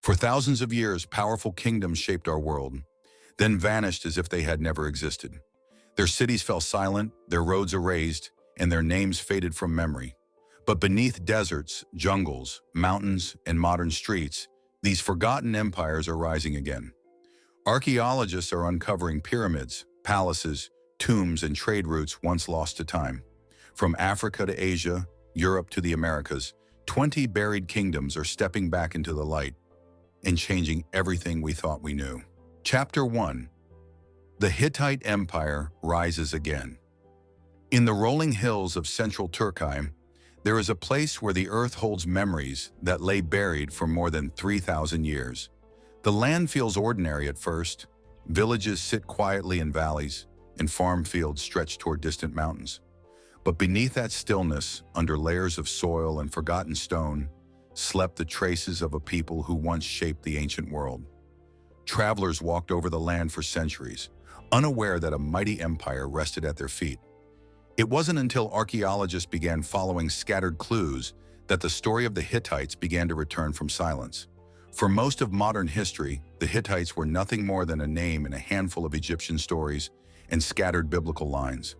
For thousands of years, powerful kingdoms shaped our world, then vanished as if they had never existed. Their cities fell silent, their roads erased, and their names faded from memory. But beneath deserts, jungles, mountains, and modern streets, these forgotten empires are rising again. Archaeologists are uncovering pyramids, palaces, tombs, and trade routes once lost to time. From Africa to Asia, Europe to the Americas, 20 buried kingdoms are stepping back into the light and changing everything we thought we knew. Chapter 1. The Hittite Empire rises again. In the rolling hills of central Turkey, there is a place where the earth holds memories that lay buried for more than 3,000 years. The land feels ordinary at first. Villages sit quietly in valleys, and farm fields stretch toward distant mountains. But beneath that stillness, under layers of soil and forgotten stone, slept the traces of a people who once shaped the ancient world. Travelers walked over the land for centuries, unaware that a mighty empire rested at their feet. It wasn't until archaeologists began following scattered clues that the story of the Hittites began to return from silence. For most of modern history, the Hittites were nothing more than a name in a handful of Egyptian stories and scattered biblical lines.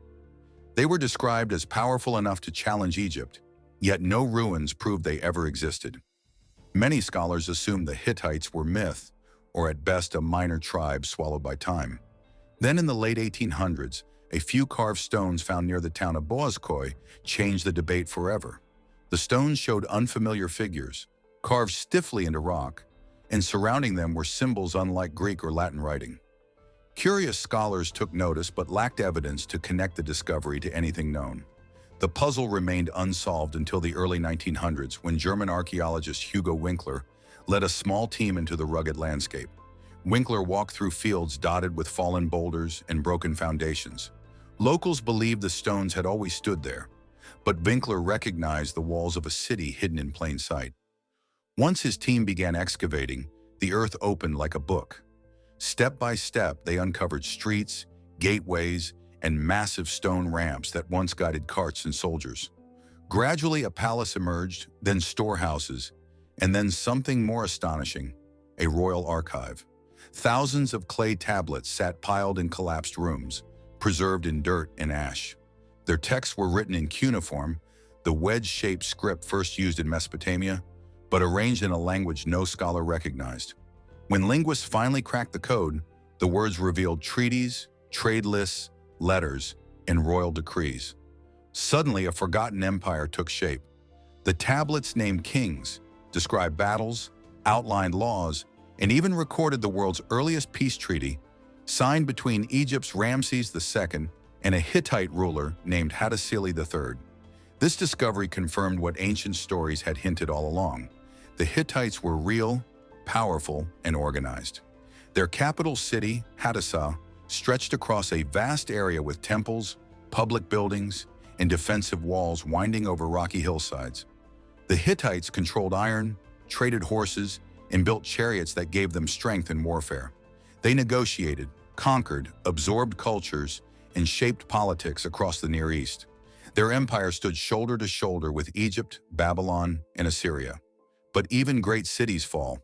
They were described as powerful enough to challenge Egypt, yet no ruins proved they ever existed. Many scholars assume the Hittites were myth, or at best a minor tribe swallowed by time. Then in the late 1800s, a few carved stones found near the town of Boğazköy changed the debate forever. The stones showed unfamiliar figures, carved stiffly into rock, and surrounding them were symbols unlike Greek or Latin writing. Curious scholars took notice but lacked evidence to connect the discovery to anything known. The puzzle remained unsolved until the early 1900s when German archaeologist Hugo Winkler led a small team into the rugged landscape. Winkler walked through fields dotted with fallen boulders and broken foundations. Locals believed the stones had always stood there, but Winkler recognized the walls of a city hidden in plain sight. Once his team began excavating, the earth opened like a book. Step by step, they uncovered streets, gateways, and massive stone ramps that once guided carts and soldiers. Gradually, a palace emerged, then storehouses, and then something more astonishing, a royal archive. Thousands of clay tablets sat piled in collapsed rooms, preserved in dirt and ash. Their texts were written in cuneiform, the wedge-shaped script first used in Mesopotamia, but arranged in a language no scholar recognized. When linguists finally cracked the code, the words revealed treaties, trade lists, letters, and royal decrees. Suddenly, a forgotten empire took shape. The tablets named kings, described battles, outlined laws, and even recorded the world's earliest peace treaty, signed between Egypt's Ramses II and a Hittite ruler named Hattusili III. This discovery confirmed what ancient stories had hinted all along. The Hittites were real, powerful, and organized. Their capital city, Hattusa, stretched across a vast area with temples, public buildings, and defensive walls winding over rocky hillsides. The Hittites controlled iron, traded horses, and built chariots that gave them strength in warfare. They negotiated, conquered, absorbed cultures, and shaped politics across the Near East. Their empire stood shoulder to shoulder with Egypt, Babylon, and Assyria. But even great cities fall.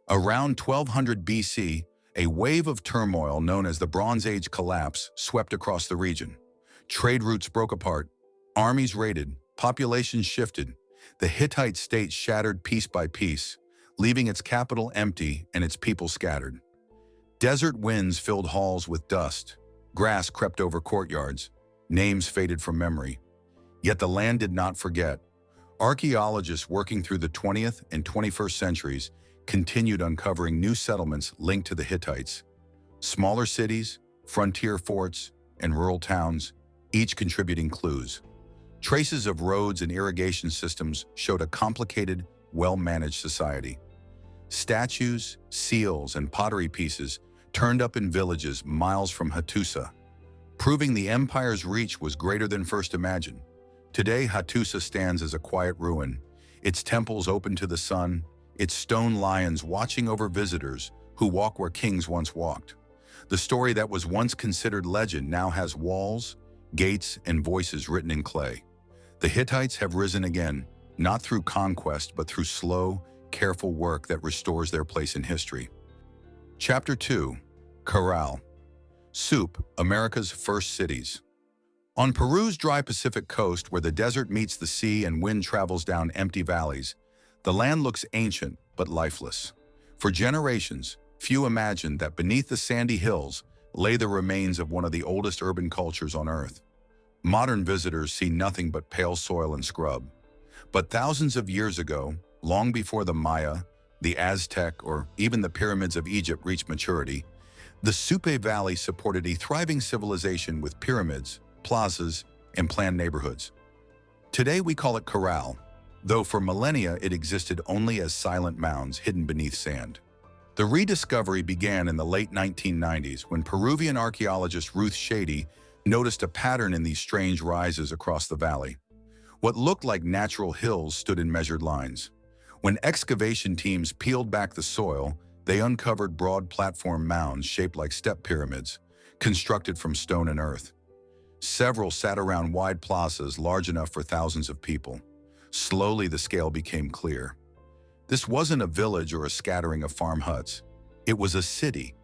Around 1200 BC, a wave of turmoil known as the Bronze Age collapse swept across the region. Trade routes broke apart, armies raided, populations shifted. The Hittite state shattered piece by piece, leaving its capital empty and its people scattered. Desert winds filled halls with dust, grass crept over courtyards, names faded from memory. Yet the land did not forget. Archaeologists working through the 20th and 21st centuries continued uncovering new settlements linked to the Hittites. Smaller cities, frontier forts, and rural towns, each contributing clues. Traces of roads and irrigation systems showed a complicated, well-managed society. Statues, seals, and pottery pieces turned up in villages miles from Hattusa, proving the empire's reach was greater than first imagined. Today, Hattusa stands as a quiet ruin, its temples open to the sun, its stone lions watching over visitors who walk where kings once walked. The story that was once considered legend now has walls, gates, and voices written in clay. The Hittites have risen again, not through conquest but through slow, careful work that restores their place in history. Chapter 2. Caral-Supe, America's First Cities. On Peru's dry Pacific coast, where the desert meets the sea and wind travels down empty valleys, the land looks ancient but lifeless. For generations, few imagined that beneath the sandy hills lay the remains of one of the oldest urban cultures on Earth. Modern visitors see nothing but pale soil and scrub. But thousands of years ago, long before the Maya, the Aztec, or even the pyramids of Egypt reached maturity, the Supe Valley supported a thriving civilization with pyramids, plazas, and planned neighborhoods. Today we call it Caral, though for millennia it existed only as silent mounds hidden beneath sand. The rediscovery began in the late 1990s when Peruvian archaeologist Ruth Shady noticed a pattern in these strange rises across the valley. What looked like natural hills stood in measured lines. When excavation teams peeled back the soil, they uncovered broad platform mounds shaped like step pyramids, constructed from stone and earth. Several sat around wide plazas large enough for thousands of people. Slowly the scale became clear. This wasn't a village or a scattering of farm huts. It was a city,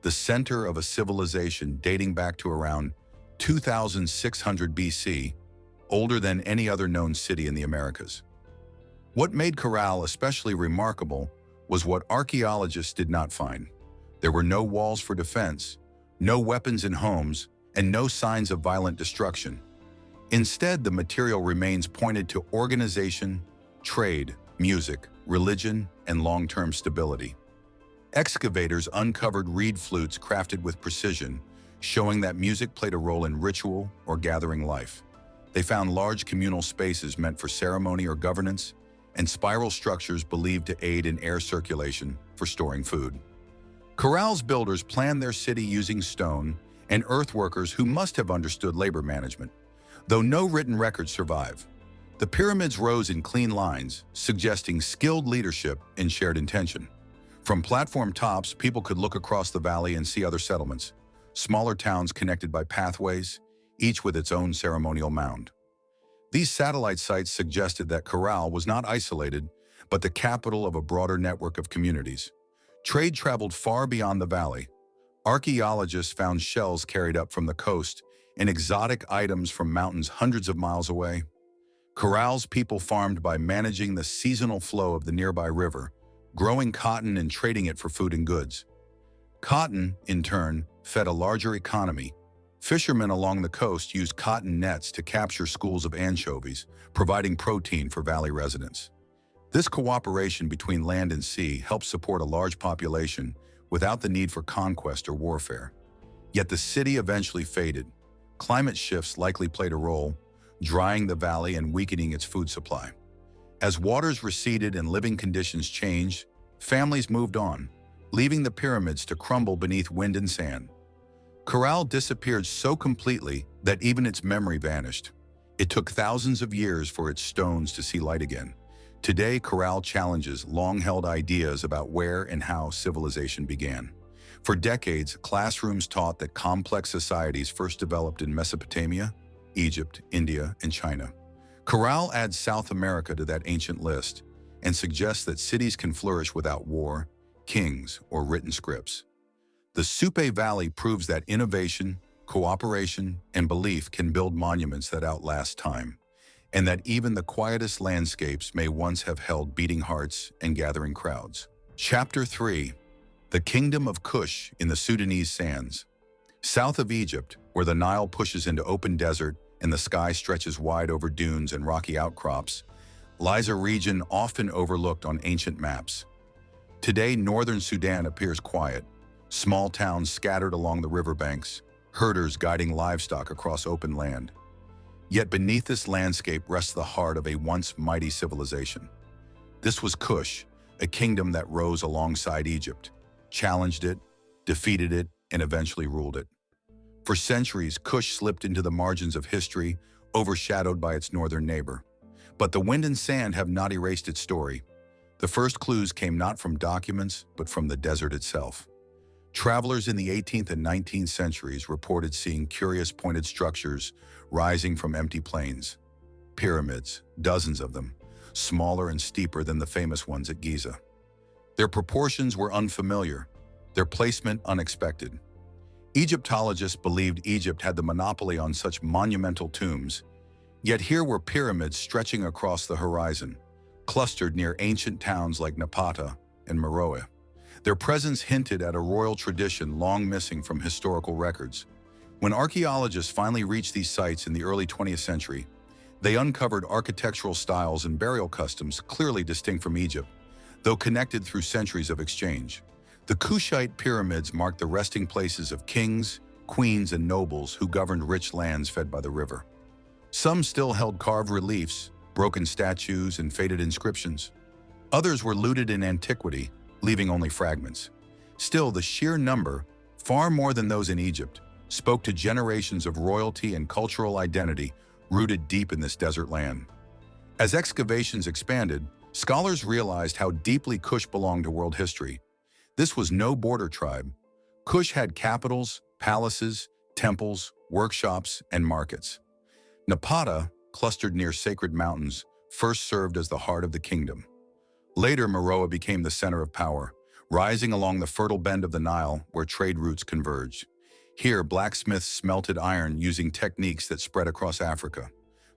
the center of a civilization dating back to around 2600 BC, older than any other known city in the Americas. What made Caral especially remarkable was what archaeologists did not find. There were no walls for defense, no weapons in homes, and no signs of violent destruction. Instead, the material remains pointed to organization, trade, music, religion, and long-term stability. Excavators uncovered reed flutes crafted with precision, showing that music played a role in ritual or gathering life. They found large communal spaces meant for ceremony or governance, and spiral structures believed to aid in air circulation for storing food. Caral's builders planned their city using stone and earth workers who must have understood labor management, though no written records survive. The pyramids rose in clean lines, suggesting skilled leadership and shared intention. From platform tops, people could look across the valley and see other settlements, smaller towns connected by pathways, each with its own ceremonial mound. These satellite sites suggested that Caral was not isolated, but the capital of a broader network of communities. Trade traveled far beyond the valley. Archaeologists found shells carried up from the coast and exotic items from mountains hundreds of miles away. Caral's people farmed by managing the seasonal flow of the nearby river, growing cotton and trading it for food and goods. Cotton, in turn, fed a larger economy. Fishermen along the coast used cotton nets to capture schools of anchovies, providing protein for valley residents. This cooperation between land and sea helped support a large population without the need for conquest or warfare. Yet the city eventually faded. Climate shifts likely played a role, drying the valley and weakening its food supply. As waters receded and living conditions changed, families moved on, leaving the pyramids to crumble beneath wind and sand. Caral disappeared so completely that even its memory vanished. It took thousands of years for its stones to see light again. Today, Caral challenges long-held ideas about where and how civilization began. For decades, classrooms taught that complex societies first developed in Mesopotamia, Egypt, India, and China. Caral adds South America to that ancient list and suggests that cities can flourish without war, kings, or written scripts. The Supe Valley proves that innovation, cooperation, and belief can build monuments that outlast time, and that even the quietest landscapes may once have held beating hearts and gathering crowds. Chapter 3. The Kingdom of Kush in the Sudanese Sands. South of Egypt, where the Nile pushes into open desert and the sky stretches wide over dunes and rocky outcrops, lies a region often overlooked on ancient maps. Today, northern Sudan appears quiet, small towns scattered along the riverbanks, herders guiding livestock across open land. Yet beneath this landscape rests the heart of a once mighty civilization. This was Kush, a kingdom that rose alongside Egypt, challenged it, defeated it, and eventually ruled it. For centuries, Kush slipped into the margins of history, overshadowed by its northern neighbor. But the wind and sand have not erased its story. The first clues came not from documents, but from the desert itself. Travelers in the 18th and 19th centuries reported seeing curious pointed structures rising from empty plains. Pyramids, dozens of them, smaller and steeper than the famous ones at Giza. Their proportions were unfamiliar, their placement unexpected. Egyptologists believed Egypt had the monopoly on such monumental tombs, yet here were pyramids stretching across the horizon, clustered near ancient towns like Napata and Meroe. Their presence hinted at a royal tradition long missing from historical records. When archaeologists finally reached these sites in the early 20th century, they uncovered architectural styles and burial customs clearly distinct from Egypt, though connected through centuries of exchange. The Kushite pyramids marked the resting places of kings, queens, and nobles who governed rich lands fed by the river. Some still held carved reliefs, broken statues, and faded inscriptions. Others were looted in antiquity, leaving only fragments. Still, the sheer number, far more than those in Egypt, spoke to generations of royalty and cultural identity rooted deep in this desert land. As excavations expanded, scholars realized how deeply Kush belonged to world history. This was no border tribe. Kush had capitals, palaces, temples, workshops, and markets. Napata, clustered near sacred mountains, first served as the heart of the kingdom. Later, Meroe became the center of power, rising along the fertile bend of the Nile where trade routes converged. Here, blacksmiths smelted iron using techniques that spread across Africa.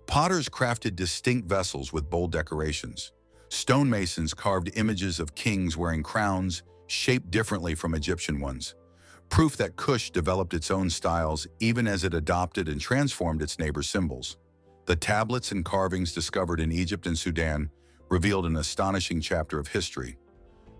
Potters crafted distinct vessels with bold decorations. Stonemasons carved images of kings wearing crowns, shaped differently from Egyptian ones. Proof that Kush developed its own styles even as it adopted and transformed its neighbors' symbols. The tablets and carvings discovered in Egypt and Sudan revealed an astonishing chapter of history.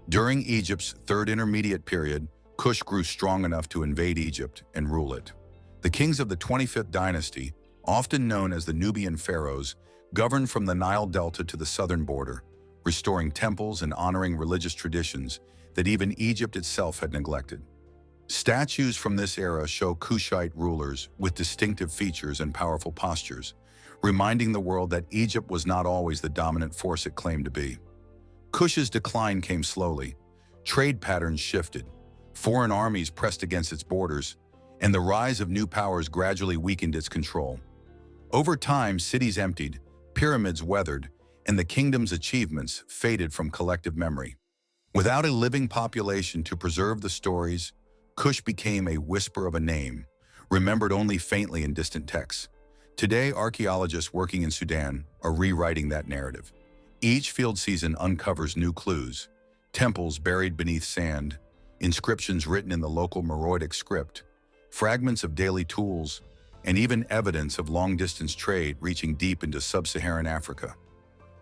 During Egypt's Third Intermediate Period, Kush grew strong enough to invade Egypt and rule it. The kings of the 25th dynasty, often known as the Nubian pharaohs, governed from the Nile Delta to the southern border, restoring temples and honoring religious traditions that even Egypt itself had neglected. Statues from this era show Kushite rulers with distinctive features and powerful postures, reminding the world that Egypt was not always the dominant force it claimed to be. Kush's decline came slowly. Trade patterns shifted. Foreign armies pressed against its borders, and the rise of new powers gradually weakened its control. Over time, cities emptied, pyramids weathered, and the kingdom's achievements faded from collective memory. Without a living population to preserve the stories, Kush became a whisper of a name, remembered only faintly in distant texts. Today, archaeologists working in Sudan are rewriting that narrative. Each field season uncovers new clues: temples buried beneath sand, inscriptions written in the local Meroitic script, fragments of daily tools, and even evidence of long-distance trade reaching deep into sub-Saharan Africa.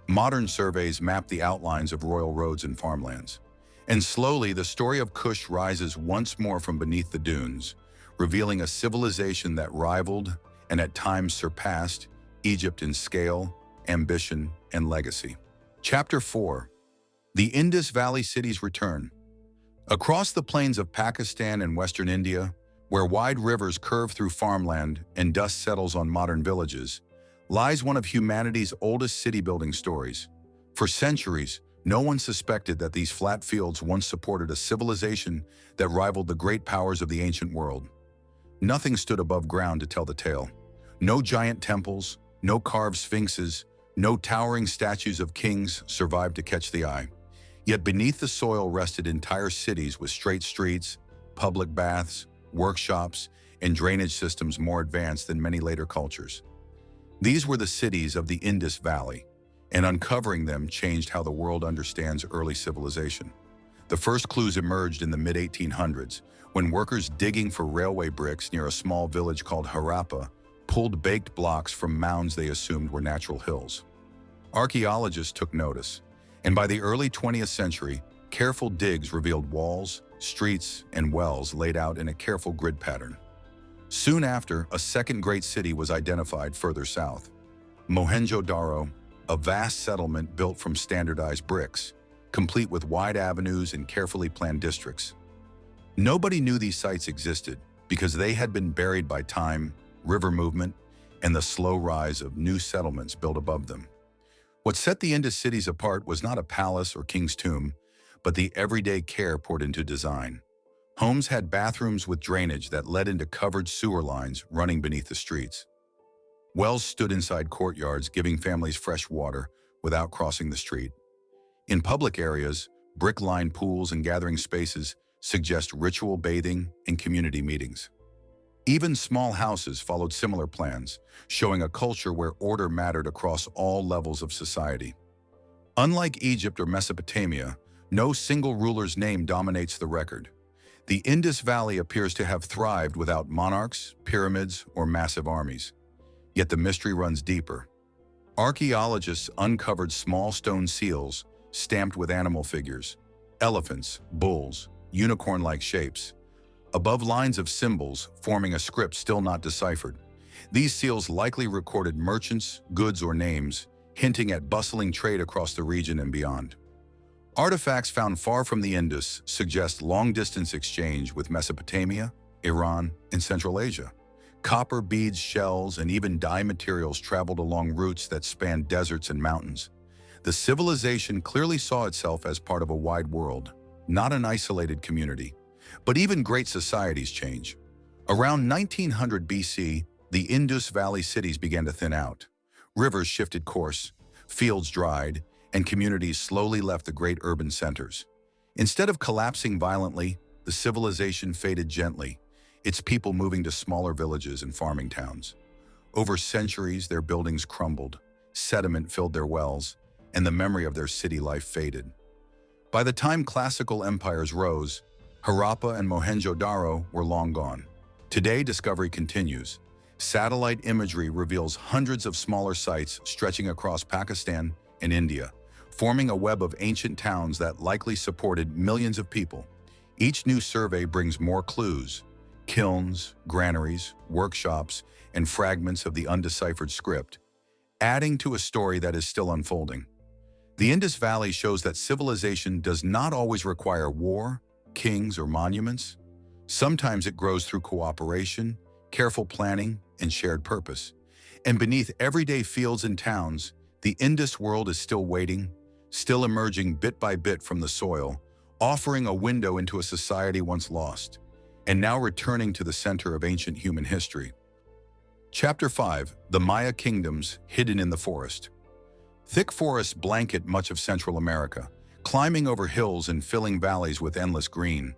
Modern surveys map the outlines of royal roads and farmlands. And slowly, the story of Kush rises once more from beneath the dunes, revealing a civilization that rivaled and at times surpassed Egypt in scale, ambition, and legacy. Chapter 4. The Indus Valley Cities Return. Across the plains of Pakistan and western India, where wide rivers curve through farmland and dust settles on modern villages, lies one of humanity's oldest city-building stories. For centuries, no one suspected that these flat fields once supported a civilization that rivaled the great powers of the ancient world. Nothing stood above ground to tell the tale. No giant temples, no carved sphinxes, no towering statues of kings survived to catch the eye. Yet beneath the soil rested entire cities with straight streets, public baths, workshops, and drainage systems more advanced than many later cultures. These were the cities of the Indus Valley, and uncovering them changed how the world understands early civilization. The first clues emerged in the mid-1800s, when workers digging for railway bricks near a small village called Harappa pulled baked blocks from mounds they assumed were natural hills. Archaeologists took notice, and by the early 20th century, careful digs revealed walls, streets, and wells laid out in a careful grid pattern. Soon after, a second great city was identified further south: Mohenjo-Daro, a vast settlement built from standardized bricks, complete with wide avenues and carefully planned districts. Nobody knew these sites existed because they had been buried by time, river movement, and the slow rise of new settlements built above them. What set the Indus cities apart was not a palace or king's tomb, but the everyday care poured into design. Homes had bathrooms with drainage that led into covered sewer lines running beneath the streets. Wells stood inside courtyards, giving families fresh water, without crossing the street. In public areas, brick-lined pools and gathering spaces suggest ritual bathing and community meetings. Even small houses followed similar plans, showing a culture where order mattered across all levels of society. Unlike Egypt or Mesopotamia, no single ruler's name dominates the record. The Indus Valley appears to have thrived without monarchs, pyramids, or massive armies. Yet the mystery runs deeper. Archaeologists uncovered small stone seals stamped with animal figures, elephants, bulls, unicorn-like shapes, above lines of symbols forming a script still not deciphered. These seals likely recorded merchants, goods, or names, hinting at bustling trade across the region and beyond. Artifacts found far from the Indus suggest long-distance exchange with Mesopotamia, Iran, and Central Asia. Copper beads, shells, and even dye materials traveled along routes that spanned deserts and mountains. The civilization clearly saw itself as part of a wide world, not an isolated community. But even great societies change. Around 1900 BC, the Indus Valley cities began to thin out. Rivers shifted course, fields dried, and communities slowly left the great urban centers. Instead of collapsing violently, the civilization faded gently, its people moving to smaller villages and farming towns. Over centuries, their buildings crumbled, sediment filled their wells, and the memory of their city life faded. By the time classical empires rose, Harappa and Mohenjo-Daro were long gone. Today, discovery continues. Satellite imagery reveals hundreds of smaller sites stretching across Pakistan and India, forming a web of ancient towns that likely supported millions of people. Each new survey brings more clues: kilns, granaries, workshops, and fragments of the undeciphered script, adding to a story that is still unfolding. The Indus Valley shows that civilization does not always require war, kings, or monuments. Sometimes it grows through cooperation, careful planning, and shared purpose. And beneath everyday fields and towns, the Indus world is still waiting, still emerging bit by bit from the soil, offering a window into a society once lost, and now returning to the center of ancient human history. Chapter 5: The Maya Kingdoms Hidden in the Forest. Thick forests blanket much of Central America, climbing over hills and filling valleys with endless green.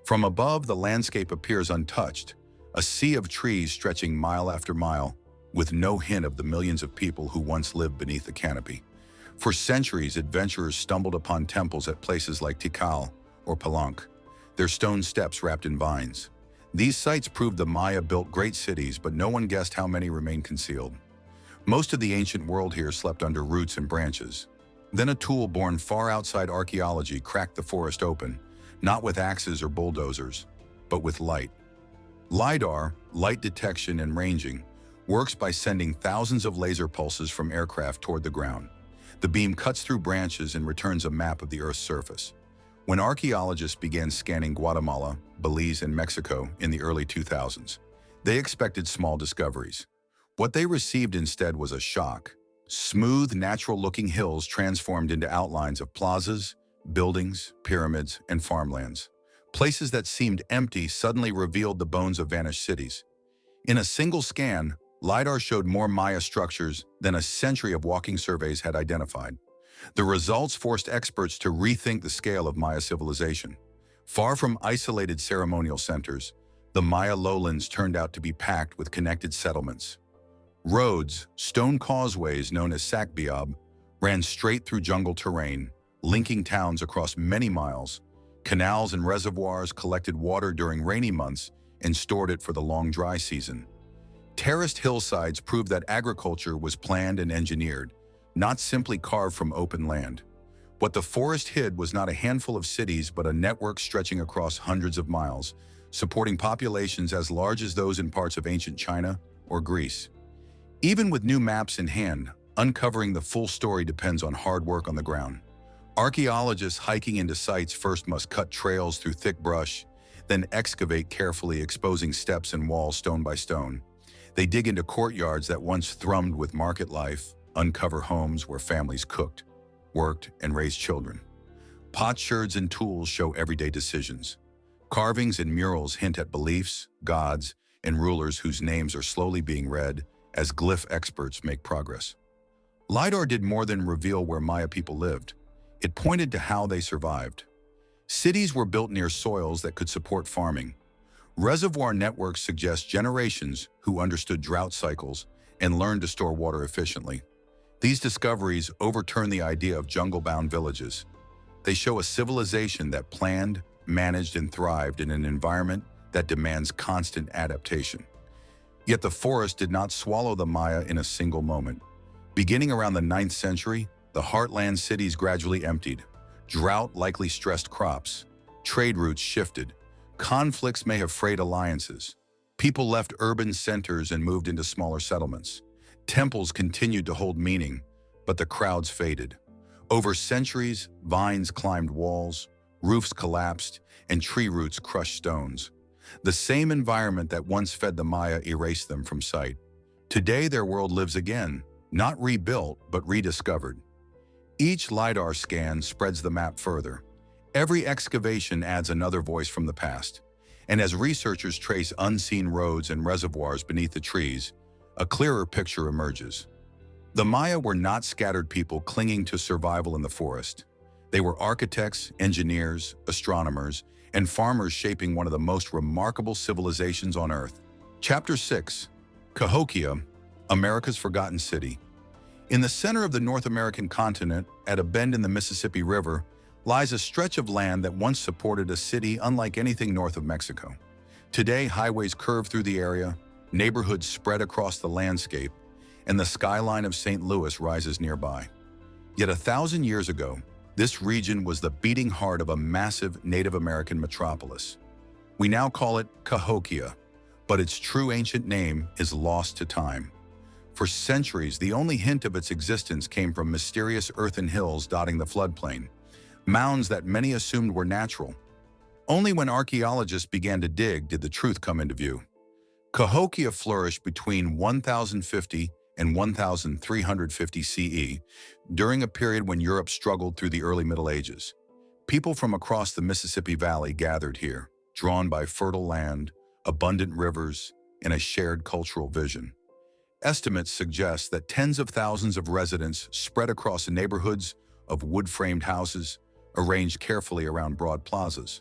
From above, the landscape appears untouched, a sea of trees stretching mile after mile, with no hint of the millions of people who once lived beneath the canopy. For centuries, adventurers stumbled upon temples at places like Tikal or Palenque, their stone steps wrapped in vines. These sites proved the Maya built great cities, but no one guessed how many remained concealed. Most of the ancient world here slept under roots and branches. Then a tool born far outside archaeology cracked the forest open, not with axes or bulldozers, but with light. LiDAR, light detection and ranging, works by sending thousands of laser pulses from aircraft toward the ground. The beam cuts through branches and returns a map of the Earth's surface. When archaeologists began scanning Guatemala, Belize, and Mexico in the early 2000s, they expected small discoveries. What they received instead was a shock. Smooth, natural-looking hills transformed into outlines of plazas, buildings, pyramids, and farmlands. Places that seemed empty suddenly revealed the bones of vanished cities. In a single scan, LiDAR showed more Maya structures than a century of walking surveys had identified. The results forced experts to rethink the scale of Maya civilization. Far from isolated ceremonial centers, the Maya lowlands turned out to be packed with connected settlements. Roads, stone causeways known as sakbiab, ran straight through jungle terrain, linking towns across many miles. Canals and reservoirs collected water during rainy months and stored it for the long dry season. Terraced hillsides proved that agriculture was planned and engineered, not simply carved from open land. What the forest hid was not a handful of cities, but a network stretching across hundreds of miles, supporting populations as large as those in parts of ancient China or Greece. Even with new maps in hand, uncovering the full story depends on hard work on the ground. Archaeologists hiking into sites first must cut trails through thick brush, then excavate carefully, exposing steps and walls stone by stone. They dig into courtyards that once thrummed with market life, uncover homes where families cooked, worked, and raised children. Potsherds and tools show everyday decisions. Carvings and murals hint at beliefs, gods, and rulers whose names are slowly being read as glyph experts make progress. LiDAR did more than reveal where Maya people lived. It pointed to how they survived. Cities were built near soils that could support farming. Reservoir networks suggest generations who understood drought cycles and learned to store water efficiently. These discoveries overturn the idea of jungle-bound villages. They show a civilization that planned, managed, and thrived in an environment that demands constant adaptation. Yet the forest did not swallow the Maya in a single moment. Beginning around the 9th century, the heartland cities gradually emptied. Drought likely stressed crops. Trade routes shifted. Conflicts may have frayed alliances. People left urban centers and moved into smaller settlements. Temples continued to hold meaning, but the crowds faded. Over centuries, vines climbed walls, roofs collapsed, and tree roots crushed stones. The same environment that once fed the Maya erased them from sight. Today, their world lives again, not rebuilt, but rediscovered. Each LiDAR scan spreads the map further. Every excavation adds another voice from the past. And as researchers trace unseen roads and reservoirs beneath the trees, a clearer picture emerges. The Maya were not scattered people clinging to survival in the forest. They were architects, engineers, astronomers, and farmers shaping one of the most remarkable civilizations on Earth. Chapter 6. Cahokia, America's Forgotten City. In the center of the North American continent, at a bend in the Mississippi River, lies a stretch of land that once supported a city unlike anything north of Mexico. Today, highways curve through the area, neighborhoods spread across the landscape, and the skyline of St. Louis rises nearby. Yet 1,000 years ago, this region was the beating heart of a massive Native American metropolis. We now call it Cahokia, but its true ancient name is lost to time. For centuries, the only hint of its existence came from mysterious earthen hills dotting the floodplain, mounds that many assumed were natural. Only when archaeologists began to dig did the truth come into view. Cahokia flourished between 1050 and 1350 CE, during a period when Europe struggled through the early Middle Ages. People from across the Mississippi Valley gathered here, drawn by fertile land, abundant rivers, and a shared cultural vision. Estimates suggest that tens of thousands of residents spread across the neighborhoods of wood-framed houses, arranged carefully around broad plazas.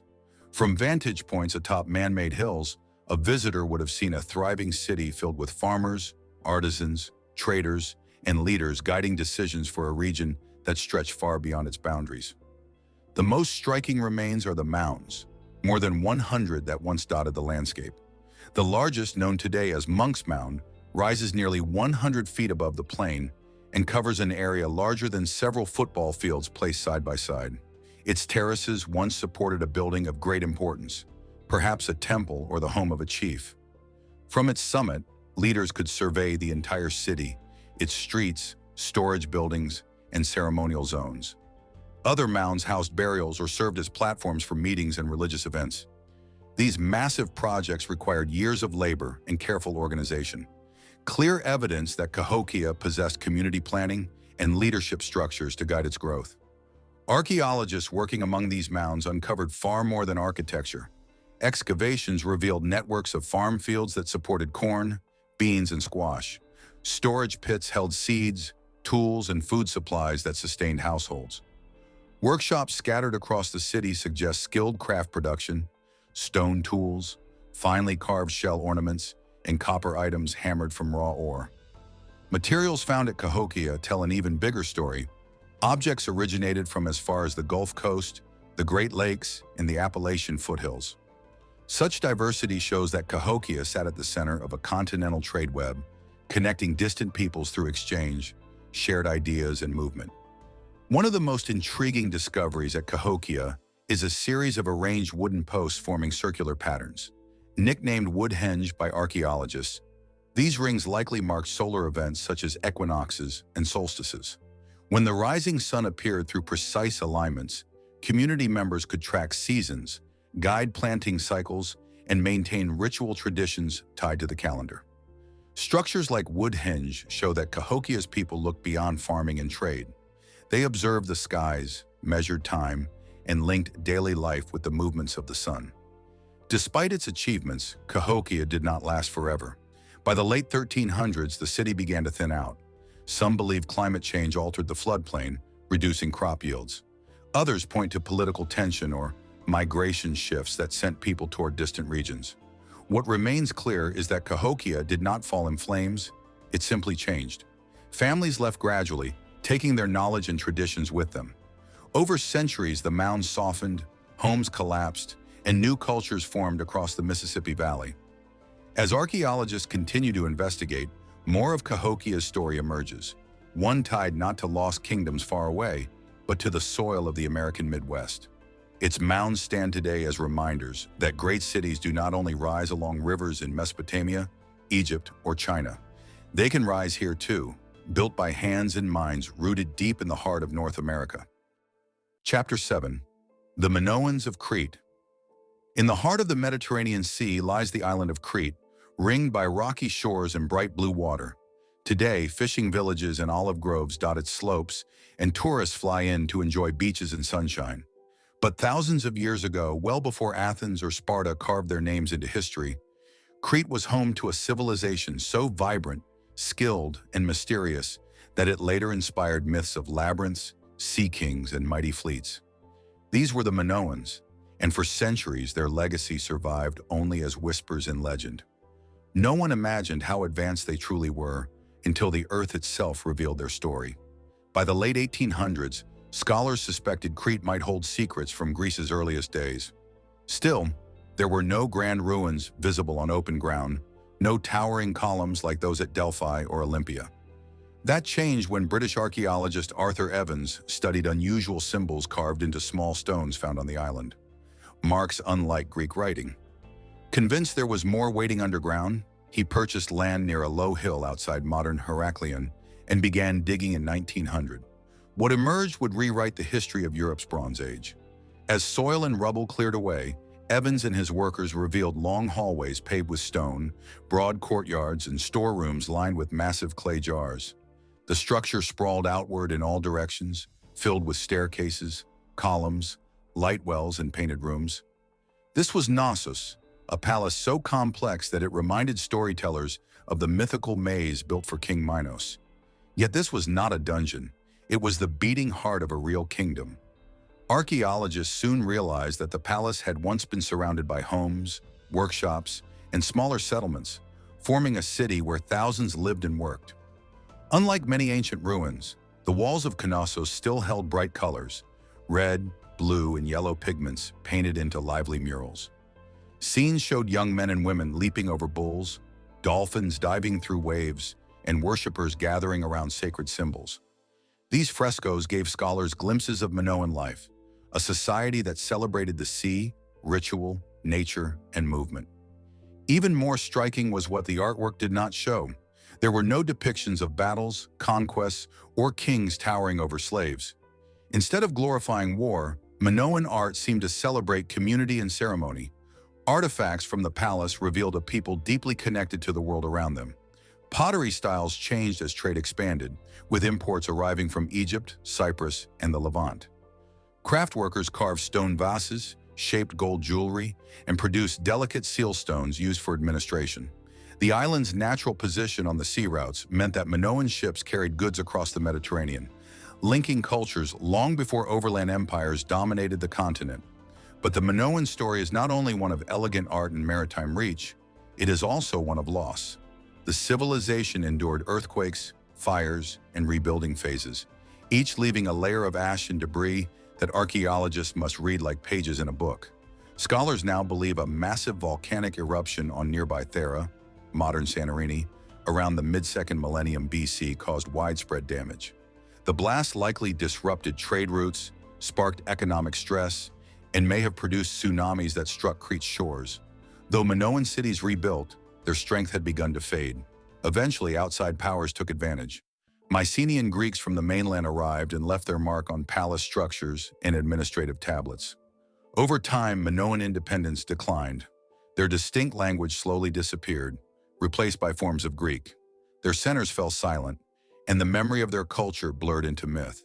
From vantage points atop man-made hills, a visitor would have seen a thriving city filled with farmers, artisans, traders, and leaders guiding decisions for a region that stretched far beyond its boundaries. The most striking remains are the mounds, more than 100 that once dotted the landscape. The largest, known today as Monk's Mound, rises nearly 100 feet above the plain and covers an area larger than several football fields placed side by side. Its terraces once supported a building of great importance, perhaps a temple or the home of a chief. From its summit, leaders could survey the entire city, its streets, storage buildings, and ceremonial zones. Other mounds housed burials or served as platforms for meetings and religious events. These massive projects required years of labor and careful organization. Clear evidence that Cahokia possessed community planning and leadership structures to guide its growth. Archaeologists working among these mounds uncovered far more than architecture. Excavations revealed networks of farm fields that supported corn, beans, and squash. Storage pits held seeds, tools, and food supplies that sustained households. Workshops scattered across the city suggest skilled craft production, stone tools, finely carved shell ornaments, and copper items hammered from raw ore. Materials found at Cahokia tell an even bigger story. Objects originated from as far as the Gulf Coast, the Great Lakes, and the Appalachian foothills. Such diversity shows that Cahokia sat at the center of a continental trade web, connecting distant peoples through exchange, shared ideas, and movement. One of the most intriguing discoveries at Cahokia is a series of arranged wooden posts forming circular patterns. Nicknamed Woodhenge by archaeologists, these rings likely mark solar events such as equinoxes and solstices. When the rising sun appeared through precise alignments, community members could track seasons, guide planting cycles, and maintain ritual traditions tied to the calendar. Structures like Woodhenge show that Cahokia's people looked beyond farming and trade. They observed the skies, measured time, and linked daily life with the movements of the sun. Despite its achievements, Cahokia did not last forever. By the late 1300s, the city began to thin out. Some believe climate change altered the floodplain, reducing crop yields. Others point to political tension or migration shifts that sent people toward distant regions. What remains clear is that Cahokia did not fall in flames, it simply changed. Families left gradually, taking their knowledge and traditions with them. Over centuries, the mounds softened, homes collapsed, and new cultures formed across the Mississippi Valley. As archaeologists continue to investigate, more of Cahokia's story emerges, one tied not to lost kingdoms far away, but to the soil of the American Midwest. Its mounds stand today as reminders that great cities do not only rise along rivers in Mesopotamia, Egypt, or China. They can rise here too, built by hands and minds rooted deep in the heart of North America. Chapter 7. The Minoans of Crete. In the heart of the Mediterranean Sea lies the island of Crete, ringed by rocky shores and bright blue water. Today, fishing villages and olive groves dot its slopes, and tourists fly in to enjoy beaches and sunshine. But thousands of years ago, well before Athens or Sparta carved their names into history, Crete was home to a civilization so vibrant, skilled, and mysterious that it later inspired myths of labyrinths, sea kings, and mighty fleets. These were the Minoans, and for centuries their legacy survived only as whispers in legend. No one imagined how advanced they truly were until the earth itself revealed their story. By the late 1800s, scholars suspected Crete might hold secrets from Greece's earliest days. Still, there were no grand ruins visible on open ground, no towering columns like those at Delphi or Olympia. That changed when British archaeologist Arthur Evans studied unusual symbols carved into small stones found on the island, marks unlike Greek writing. Convinced there was more waiting underground, he purchased land near a low hill outside modern Heraklion and began digging in 1900. What emerged would rewrite the history of Europe's Bronze Age. As soil and rubble cleared away, Evans and his workers revealed long hallways paved with stone, broad courtyards, and storerooms lined with massive clay jars. The structure sprawled outward in all directions, filled with staircases, columns, light wells, and painted rooms. This was Knossos, a palace so complex that it reminded storytellers of the mythical maze built for King Minos. Yet this was not a dungeon. It was the beating heart of a real kingdom. Archaeologists soon realized that the palace had once been surrounded by homes, workshops, and smaller settlements, forming a city where thousands lived and worked. Unlike many ancient ruins, the walls of Knossos still held bright colors, red, blue, and yellow pigments painted into lively murals. Scenes showed young men and women leaping over bulls, dolphins diving through waves, and worshippers gathering around sacred symbols. These frescoes gave scholars glimpses of Minoan life, a society that celebrated the sea, ritual, nature, and movement. Even more striking was what the artwork did not show. There were no depictions of battles, conquests, or kings towering over slaves. Instead of glorifying war, Minoan art seemed to celebrate community and ceremony. Artifacts from the palace revealed a people deeply connected to the world around them. Pottery styles changed as trade expanded, with imports arriving from Egypt, Cyprus, and the Levant. Craft workers carved stone vases, shaped gold jewelry, and produced delicate seal stones used for administration. The island's natural position on the sea routes meant that Minoan ships carried goods across the Mediterranean, linking cultures long before overland empires dominated the continent. But the Minoan story is not only one of elegant art and maritime reach, it is also one of loss. The civilization endured earthquakes, fires, and rebuilding phases, each leaving a layer of ash and debris that archaeologists must read like pages in a book. Scholars now believe a massive volcanic eruption on nearby Thera, modern Santorini, around the mid-2nd millennium BC caused widespread damage. The blast likely disrupted trade routes, sparked economic stress, and may have produced tsunamis that struck Crete's shores. Though Minoan cities rebuilt, their strength had begun to fade. Eventually, outside powers took advantage. Mycenaean Greeks from the mainland arrived and left their mark on palace structures and administrative tablets. Over time, Minoan independence declined. Their distinct language slowly disappeared, replaced by forms of Greek. Their centers fell silent, and the memory of their culture blurred into myth.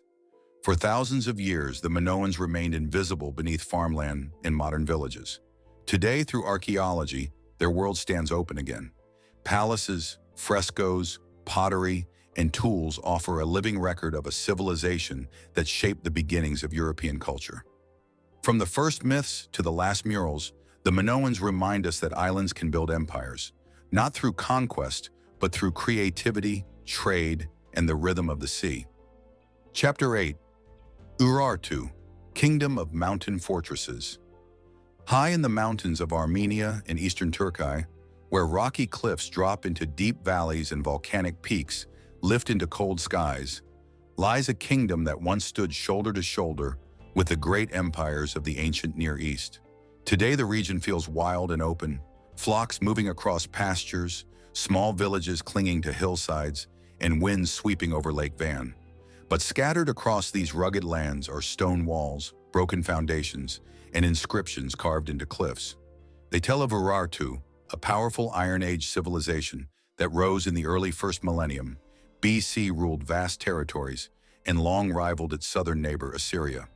For thousands of years, the Minoans remained invisible beneath farmland and modern villages. Today, through archaeology, their world stands open again. Palaces, frescoes, pottery, and tools offer a living record of a civilization that shaped the beginnings of European culture. From the first myths to the last murals, the Minoans remind us that islands can build empires, not through conquest, but through creativity, trade, and the rhythm of the sea. Chapter 8. Urartu, Kingdom of Mountain Fortresses. High in the mountains of Armenia and eastern Turkey, where rocky cliffs drop into deep valleys and volcanic peaks lift into cold skies, lies a kingdom that once stood shoulder to shoulder with the great empires of the ancient Near East. Today the region feels wild and open, flocks moving across pastures, small villages clinging to hillsides, and winds sweeping over Lake Van. But scattered across these rugged lands are stone walls, broken foundations, and inscriptions carved into cliffs. They tell of Urartu, a powerful Iron Age civilization that rose in the early first millennium. BC ruled vast territories and long rivaled its southern neighbor Assyria.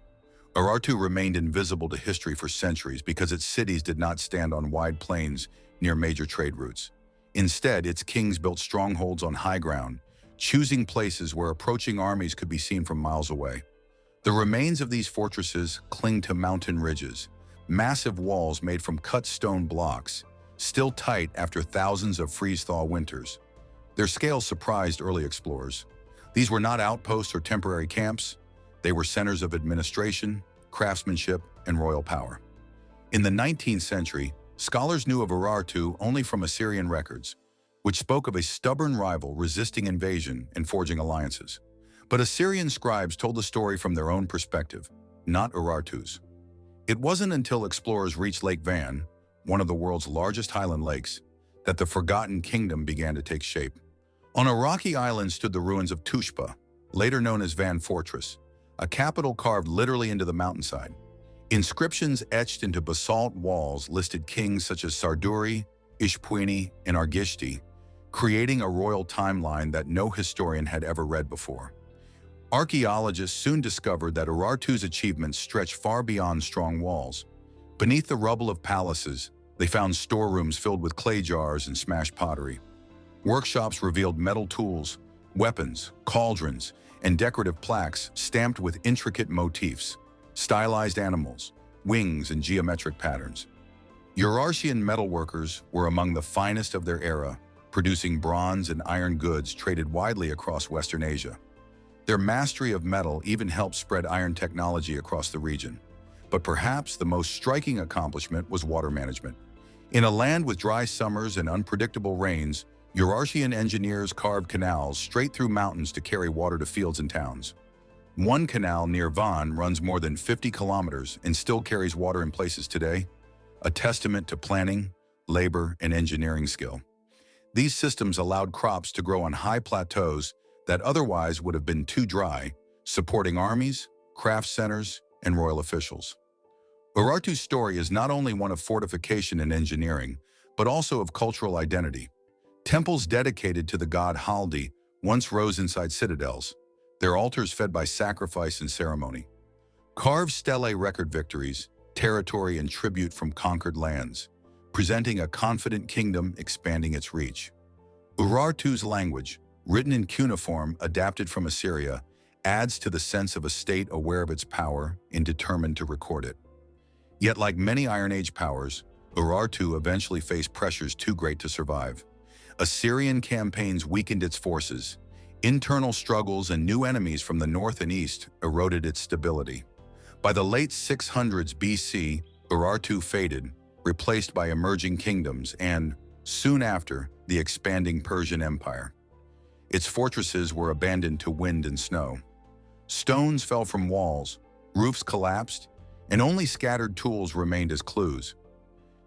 Urartu remained invisible to history for centuries because its cities did not stand on wide plains near major trade routes. Instead, its kings built strongholds on high ground, choosing places where approaching armies could be seen from miles away. The remains of these fortresses cling to mountain ridges, massive walls made from cut stone blocks, still tight after thousands of freeze-thaw winters. Their scale surprised early explorers. These were not outposts or temporary camps. They were centers of administration, craftsmanship, and royal power. In the 19th century, scholars knew of Urartu only from Assyrian records, which spoke of a stubborn rival resisting invasion and forging alliances. But Assyrian scribes told the story from their own perspective, not Urartu's. It wasn't until explorers reached Lake Van, one of the world's largest highland lakes, that the forgotten kingdom began to take shape. On a rocky island stood the ruins of Tushpa, later known as Van Fortress, a capital carved literally into the mountainside. Inscriptions etched into basalt walls listed kings such as Sarduri, Ishpuini, and Argishti, creating a royal timeline that no historian had ever read before. Archaeologists soon discovered that Urartu's achievements stretched far beyond strong walls. Beneath the rubble of palaces, they found storerooms filled with clay jars and smashed pottery. Workshops revealed metal tools, weapons, cauldrons, and decorative plaques stamped with intricate motifs, stylized animals, wings, and geometric patterns. Urartian metalworkers were among the finest of their era, producing bronze and iron goods traded widely across Western Asia. Their mastery of metal even helped spread iron technology across the region. But perhaps the most striking accomplishment was water management. In a land with dry summers and unpredictable rains, Urartian engineers carved canals straight through mountains to carry water to fields and towns. One canal near Van runs more than 50 kilometers and still carries water in places today, a testament to planning, labor, and engineering skill. These systems allowed crops to grow on high plateaus that otherwise would have been too dry, supporting armies, craft centers, and royal officials. Urartu's story is not only one of fortification and engineering, but also of cultural identity. Temples dedicated to the god Haldi once rose inside citadels, their altars fed by sacrifice and ceremony. Carved stelae record victories, territory, and tribute from conquered lands, presenting a confident kingdom expanding its reach. Urartu's language, written in cuneiform adapted from Assyria, adds to the sense of a state aware of its power and determined to record it. Yet like many Iron Age powers, Urartu eventually faced pressures too great to survive. Assyrian campaigns weakened its forces. Internal struggles and new enemies from the north and east eroded its stability. By the late 600s BC, Urartu faded, replaced by emerging kingdoms and, soon after, the expanding Persian Empire. Its fortresses were abandoned to wind and snow. Stones fell from walls, roofs collapsed, and only scattered tools remained as clues.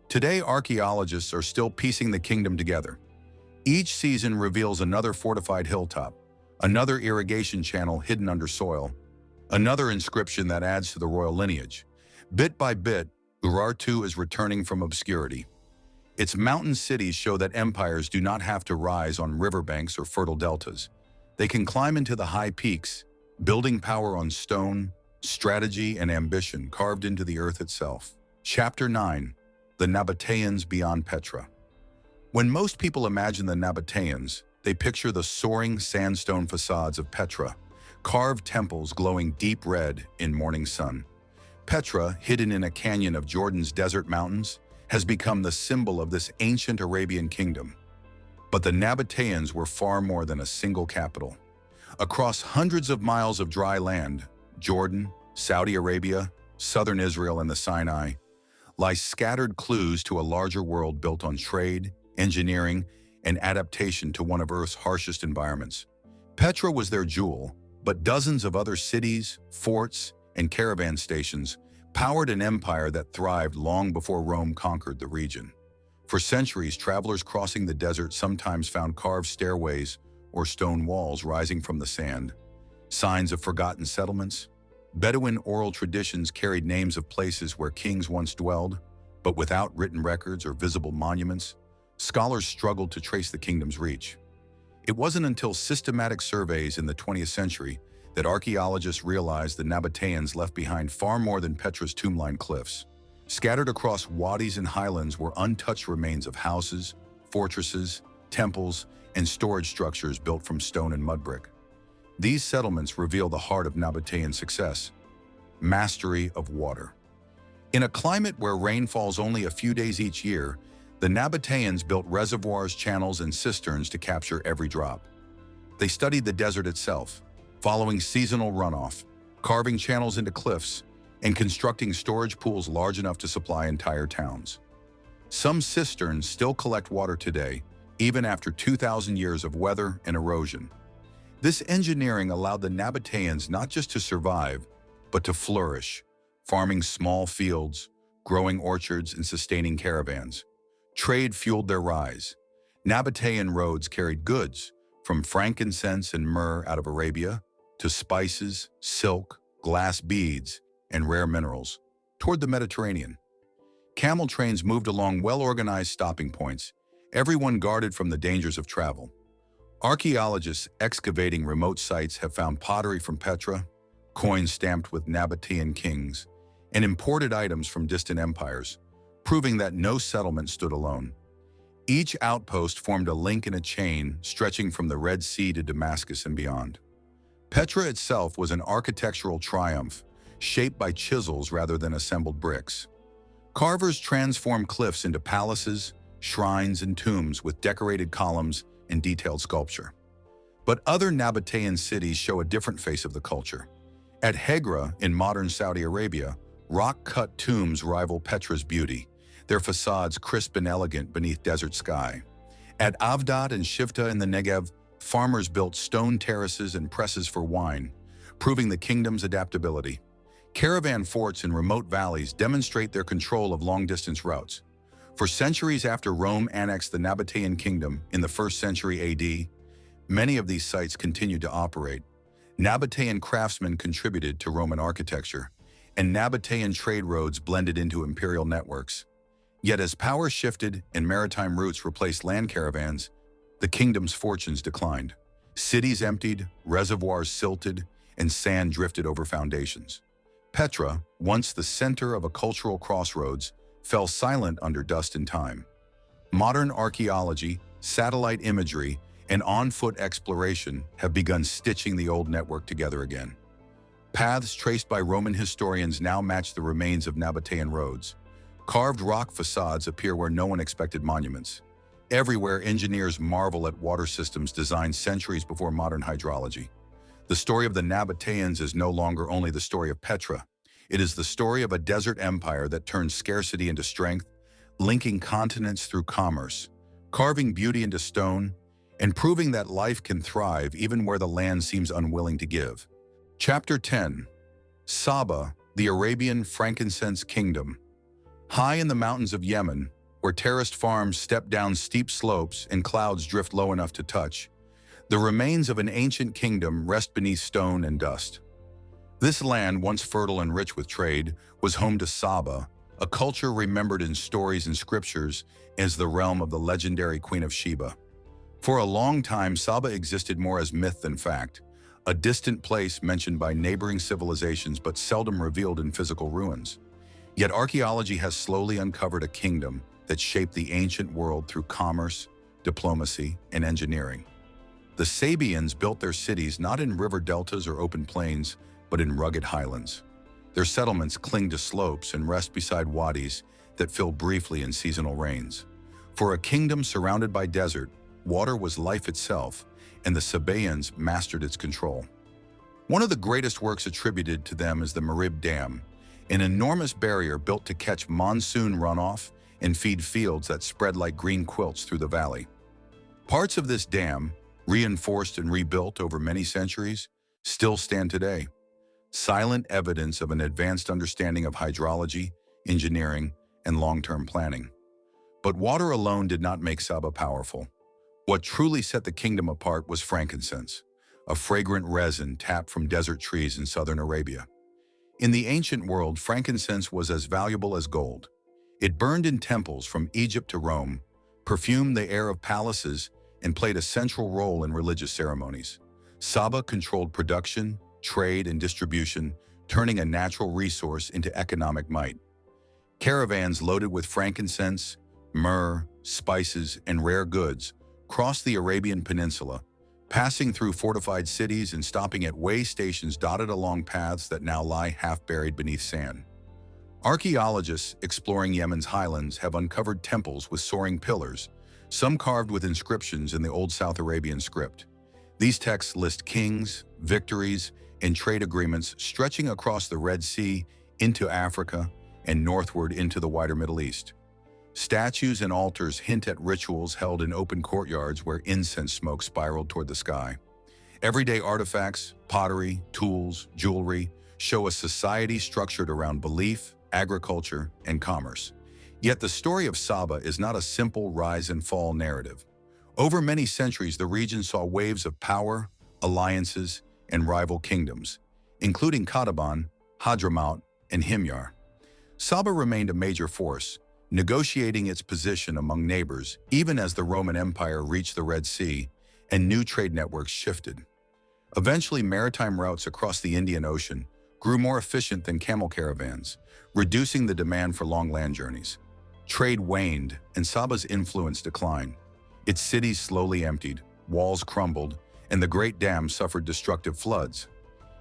Today, archaeologists are still piecing the kingdom together. Each season reveals another fortified hilltop, another irrigation channel hidden under soil, another inscription that adds to the royal lineage. Bit by bit, Urartu is returning from obscurity. Its mountain cities show that empires do not have to rise on riverbanks or fertile deltas. They can climb into the high peaks, building power on stone, strategy, and ambition carved into the earth itself. Chapter 9. The Nabataeans beyond Petra. When most people imagine the Nabataeans, they picture the soaring sandstone facades of Petra, carved temples glowing deep red in morning sun. Petra, hidden in a canyon of Jordan's desert mountains, has become the symbol of this ancient Arabian kingdom. But the Nabataeans were far more than a single capital. Across hundreds of miles of dry land, Jordan, Saudi Arabia, southern Israel, and the Sinai, lie scattered clues to a larger world built on trade, engineering, and adaptation to one of Earth's harshest environments. Petra was their jewel, but dozens of other cities, forts, and caravan stations powered an empire that thrived long before Rome conquered the region. For centuries, travelers crossing the desert sometimes found carved stairways or stone walls rising from the sand, signs of forgotten settlements. Bedouin oral traditions carried names of places where kings once dwelled, but without written records or visible monuments, scholars struggled to trace the kingdom's reach. It wasn't until systematic surveys in the 20th century that archaeologists realized the Nabataeans left behind far more than Petra's tomb-lined cliffs. Scattered across wadis and highlands were untouched remains of houses, fortresses, temples, and storage structures built from stone and mud brick. These settlements reveal the heart of Nabataean success: mastery of water. In a climate where rain falls only a few days each year, the Nabataeans built reservoirs, channels, and cisterns to capture every drop. They studied the desert itself, following seasonal runoff, carving channels into cliffs, and constructing storage pools large enough to supply entire towns. Some cisterns still collect water today, even after 2,000 years of weather and erosion. This engineering allowed the Nabataeans not just to survive, but to flourish, farming small fields, growing orchards, and sustaining caravans. Trade fueled their rise. Nabataean roads carried goods, from frankincense and myrrh out of Arabia, to spices, silk, glass beads, and rare minerals, toward the Mediterranean. Camel trains moved along well-organized stopping points, everyone guarded from the dangers of travel. Archaeologists excavating remote sites have found pottery from Petra, coins stamped with Nabataean kings, and imported items from distant empires, proving that no settlement stood alone. Each outpost formed a link in a chain stretching from the Red Sea to Damascus and beyond. Petra itself was an architectural triumph, shaped by chisels rather than assembled bricks. Carvers transformed cliffs into palaces, shrines, and tombs with decorated columns and detailed sculpture. But other Nabataean cities show a different face of the culture. At Hegra in modern Saudi Arabia, rock-cut tombs rival Petra's beauty, their facades crisp and elegant beneath desert sky. At Avdat and Shifta in the Negev, farmers built stone terraces and presses for wine, proving the kingdom's adaptability. Caravan forts in remote valleys demonstrate their control of long-distance routes. For centuries after Rome annexed the Nabataean kingdom in the 1st century AD, many of these sites continued to operate. Nabataean craftsmen contributed to Roman architecture, and Nabataean trade roads blended into imperial networks. Yet as power shifted and maritime routes replaced land caravans, the kingdom's fortunes declined. Cities emptied, reservoirs silted, and sand drifted over foundations. Petra, once the center of a cultural crossroads, fell silent under dust and time. Modern archaeology, satellite imagery, and on-foot exploration have begun stitching the old network together again. Paths traced by Roman historians now match the remains of Nabataean roads. Carved rock facades appear where no one expected monuments. Everywhere, engineers marvel at water systems designed centuries before modern hydrology. The story of the Nabataeans is no longer only the story of Petra. It is the story of a desert empire that turned scarcity into strength, linking continents through commerce, carving beauty into stone, and proving that life can thrive even where the land seems unwilling to give. Chapter 10. Saba, the Arabian Frankincense Kingdom. High in the mountains of Yemen, where terraced farms step down steep slopes and clouds drift low enough to touch, the remains of an ancient kingdom rest beneath stone and dust. This land, once fertile and rich with trade, was home to Saba, a culture remembered in stories and scriptures as the realm of the legendary Queen of Sheba. For a long time, Saba existed more as myth than fact, a distant place mentioned by neighboring civilizations but seldom revealed in physical ruins. Yet archaeology has slowly uncovered a kingdom that shaped the ancient world through commerce, diplomacy, and engineering. The Sabians built their cities not in river deltas or open plains, but in rugged highlands. Their settlements cling to slopes and rest beside wadis that fill briefly in seasonal rains. For a kingdom surrounded by desert, water was life itself, and the Sabaeans mastered its control. One of the greatest works attributed to them is the Marib Dam, an enormous barrier built to catch monsoon runoff and feed fields that spread like green quilts through the valley. Parts of this dam, reinforced and rebuilt over many centuries, still stand today. Silent evidence of an advanced understanding of hydrology, engineering, and long-term planning. But water alone did not make Saba powerful. What truly set the kingdom apart was frankincense, a fragrant resin tapped from desert trees in southern Arabia. In the ancient world, frankincense was as valuable as gold. It burned in temples from Egypt to Rome, perfumed the air of palaces, and played a central role in religious ceremonies. Saba controlled production, trade, and distribution, turning a natural resource into economic might. Caravans loaded with frankincense, myrrh, spices, and rare goods crossed the Arabian Peninsula, passing through fortified cities and stopping at way stations dotted along paths that now lie half-buried beneath sand. Archaeologists exploring Yemen's highlands have uncovered temples with soaring pillars, some carved with inscriptions in the Old South Arabian script. These texts list kings, victories, and trade agreements stretching across the Red Sea into Africa and northward into the wider Middle East. Statues and altars hint at rituals held in open courtyards where incense smoke spiraled toward the sky. Everyday artifacts, pottery, tools, jewelry show a society structured around belief, agriculture, and commerce. Yet the story of Saba is not a simple rise and fall narrative. Over many centuries, the region saw waves of power, alliances, and rival kingdoms, including Qataban, Hadramaut, and Himyar. Saba remained a major force, negotiating its position among neighbors even as the Roman Empire reached the Red Sea and new trade networks shifted. Eventually, maritime routes across the Indian Ocean grew more efficient than camel caravans, reducing the demand for long land journeys. Trade waned, and Saba's influence declined. Its cities slowly emptied, walls crumbled, and the Great Dam suffered destructive floods.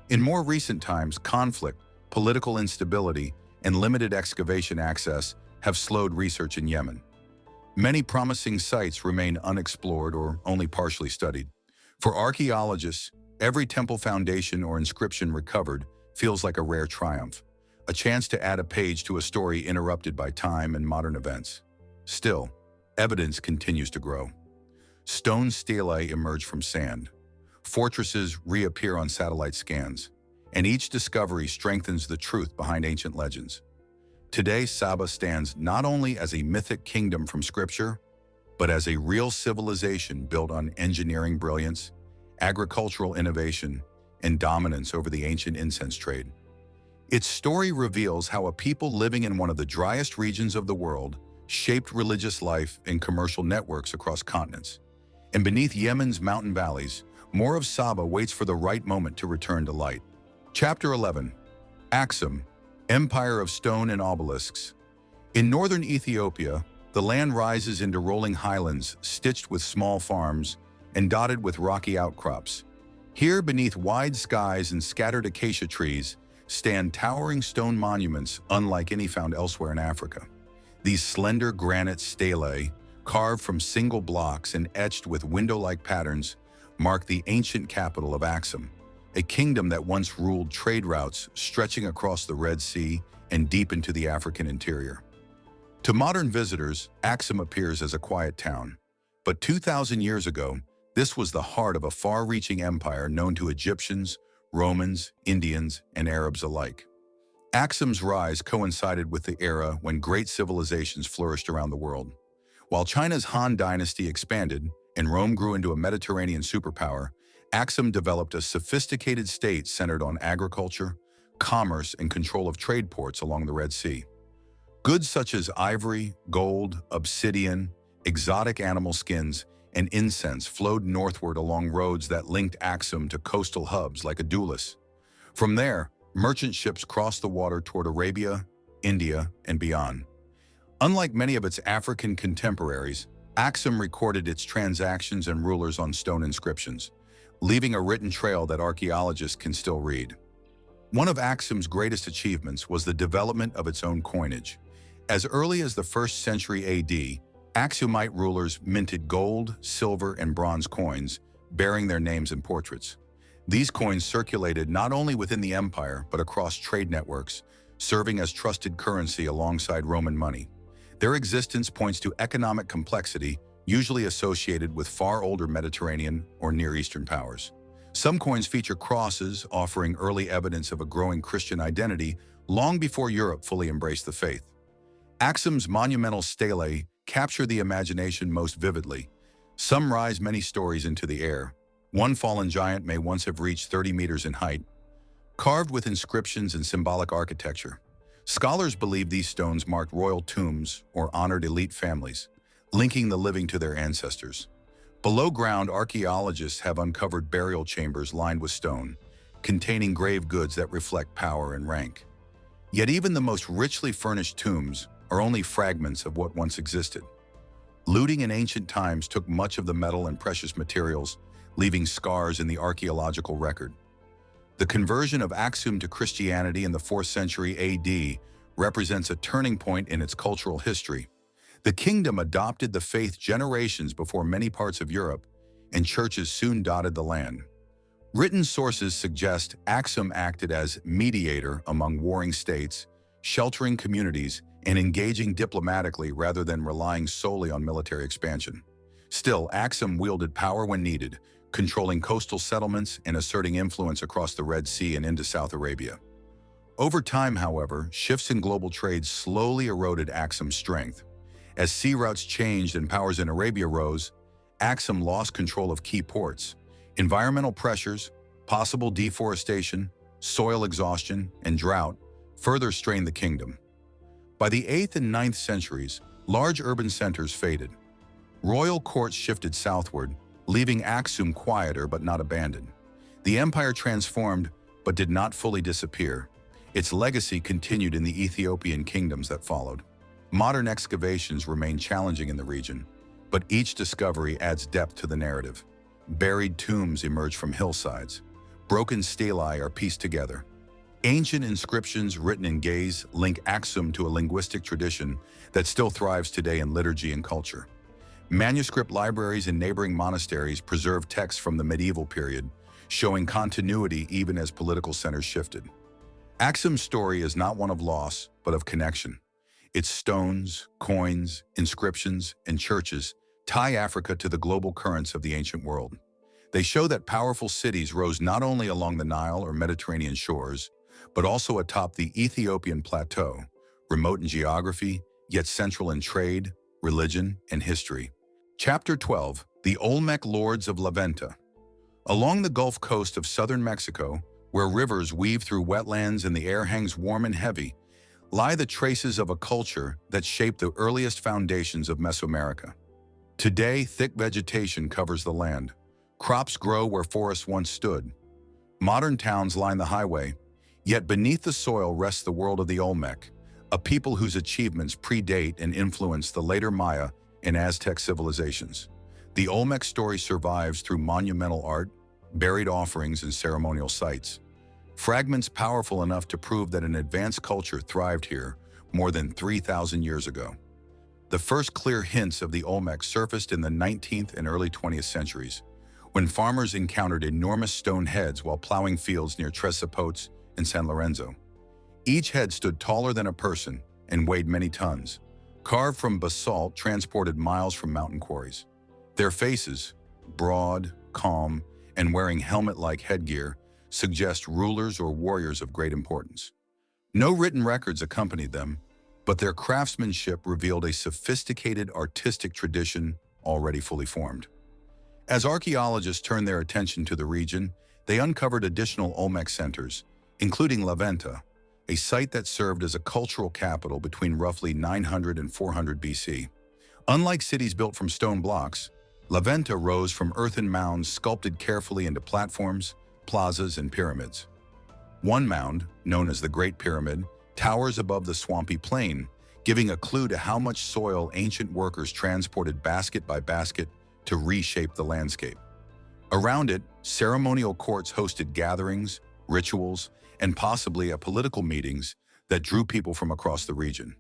In more recent times, conflict, political instability, and limited excavation access have slowed research in Yemen. Many promising sites remain unexplored or only partially studied. For archaeologists, every temple foundation or inscription recovered feels like a rare triumph, a chance to add a page to a story interrupted by time and modern events. Still, evidence continues to grow. Stone stelae emerge from sand. Fortresses reappear on satellite scans, and each discovery strengthens the truth behind ancient legends. Today, Saba stands not only as a mythic kingdom from scripture, but as a real civilization built on engineering brilliance, agricultural innovation, and dominance over the ancient incense trade. Its story reveals how a people living in one of the driest regions of the world shaped religious life and commercial networks across continents. And beneath Yemen's mountain valleys, more of Saba waits for the right moment to return to light. Chapter 11. Axum, Empire of Stone and Obelisks. In northern Ethiopia, the land rises into rolling highlands stitched with small farms and dotted with rocky outcrops. Here, beneath wide skies and scattered acacia trees, stand towering stone monuments unlike any found elsewhere in Africa. These slender granite stelae, carved from single blocks and etched with window-like patterns, mark the ancient capital of Axum, a kingdom that once ruled trade routes stretching across the Red Sea and deep into the African interior. To modern visitors, Axum appears as a quiet town. But 2,000 years ago, this was the heart of a far-reaching empire known to Egyptians, Romans, Indians, and Arabs alike. Axum's rise coincided with the era when great civilizations flourished around the world. While China's Han dynasty expanded and Rome grew into a Mediterranean superpower, Axum developed a sophisticated state centered on agriculture, commerce, and control of trade ports along the Red Sea. Goods such as ivory, gold, obsidian, exotic animal skins, and incense flowed northward along roads that linked Axum to coastal hubs like Adulis. From there, merchant ships crossed the water toward Arabia, India, and beyond. Unlike many of its African contemporaries, Axum recorded its transactions and rulers on stone inscriptions, leaving a written trail that archaeologists can still read. One of Axum's greatest achievements was the development of its own coinage. As early as the 1st century AD, Axumite rulers minted gold, silver, and bronze coins, bearing their names and portraits. These coins circulated not only within the empire, but across trade networks, serving as trusted currency alongside Roman money. Their existence points to economic complexity, usually associated with far older Mediterranean or Near Eastern powers. Some coins feature crosses, offering early evidence of a growing Christian identity long before Europe fully embraced the faith. Axum's monumental stelae capture the imagination most vividly. Some rise many stories into the air. One fallen giant may once have reached 30 meters in height, carved with inscriptions and symbolic architecture. Scholars believe these stones marked royal tombs or honored elite families, linking the living to their ancestors. Below ground, archaeologists have uncovered burial chambers lined with stone, containing grave goods that reflect power and rank. Yet even the most richly furnished tombs are only fragments of what once existed. Looting in ancient times took much of the metal and precious materials, leaving scars in the archaeological record. The conversion of Axum to Christianity in the 4th century AD represents a turning point in its cultural history. The kingdom adopted the faith generations before many parts of Europe, and churches soon dotted the land. Written sources suggest Axum acted as mediator among warring states, sheltering communities, and engaging diplomatically rather than relying solely on military expansion. Still, Axum wielded power when needed, controlling coastal settlements and asserting influence across the Red Sea and into South Arabia. Over time, however, shifts in global trade slowly eroded Axum's strength. As sea routes changed and powers in Arabia rose, Axum lost control of key ports. Environmental pressures, possible deforestation, soil exhaustion, and drought further strained the kingdom. By the 8th and 9th centuries, large urban centers faded. Royal courts shifted southward, leaving Axum quieter but not abandoned. The empire transformed but did not fully disappear. Its legacy continued in the Ethiopian kingdoms that followed. Modern excavations remain challenging in the region, but each discovery adds depth to the narrative. Buried tombs emerge from hillsides. Broken stelae are pieced together. Ancient inscriptions written in gaze link Axum to a linguistic tradition that still thrives today in liturgy and culture. Manuscript libraries in neighboring monasteries preserve texts from the medieval period, showing continuity even as political centers shifted. Axum's story is not one of loss, but of connection. Its stones, coins, inscriptions, and churches tie Africa to the global currents of the ancient world. They show that powerful cities rose not only along the Nile or Mediterranean shores, but also atop the Ethiopian plateau, remote in geography, yet central in trade, religion, and history. Chapter 12, the Olmec Lords of Venta. Along the Gulf Coast of southern Mexico, where rivers weave through wetlands and the air hangs warm and heavy, lie the traces of a culture that shaped the earliest foundations of Mesoamerica. Today, thick vegetation covers the land. Crops grow where forests once stood. Modern towns line the highway, yet beneath the soil rests the world of the Olmec, a people whose achievements predate and influence the later Maya and Aztec civilizations. The Olmec story survives through monumental art, buried offerings, and ceremonial sites. Fragments powerful enough to prove that an advanced culture thrived here more than 3,000 years ago. The first clear hints of the Olmec surfaced in the 19th and early 20th centuries, when farmers encountered enormous stone heads while plowing fields near Tres Zapotes and San Lorenzo. Each head stood taller than a person and weighed many tons, carved from basalt transported miles from mountain quarries. Their faces, broad, calm, and wearing helmet-like headgear, suggest rulers or warriors of great importance. No written records accompanied them, but their craftsmanship revealed a sophisticated artistic tradition already fully formed. As archaeologists turned their attention to the region, they uncovered additional Olmec centers, including Venta, a site that served as a cultural capital between roughly 900 and 400 BC. Unlike cities built from stone blocks, Venta rose from earthen mounds sculpted carefully into platforms, plazas, and pyramids. One mound, known as the Great Pyramid, towers above the swampy plain, giving a clue to how much soil ancient workers transported basket by basket to reshape the landscape. Around it, ceremonial courts hosted gatherings, rituals, and possibly political meetings that drew people from across the region.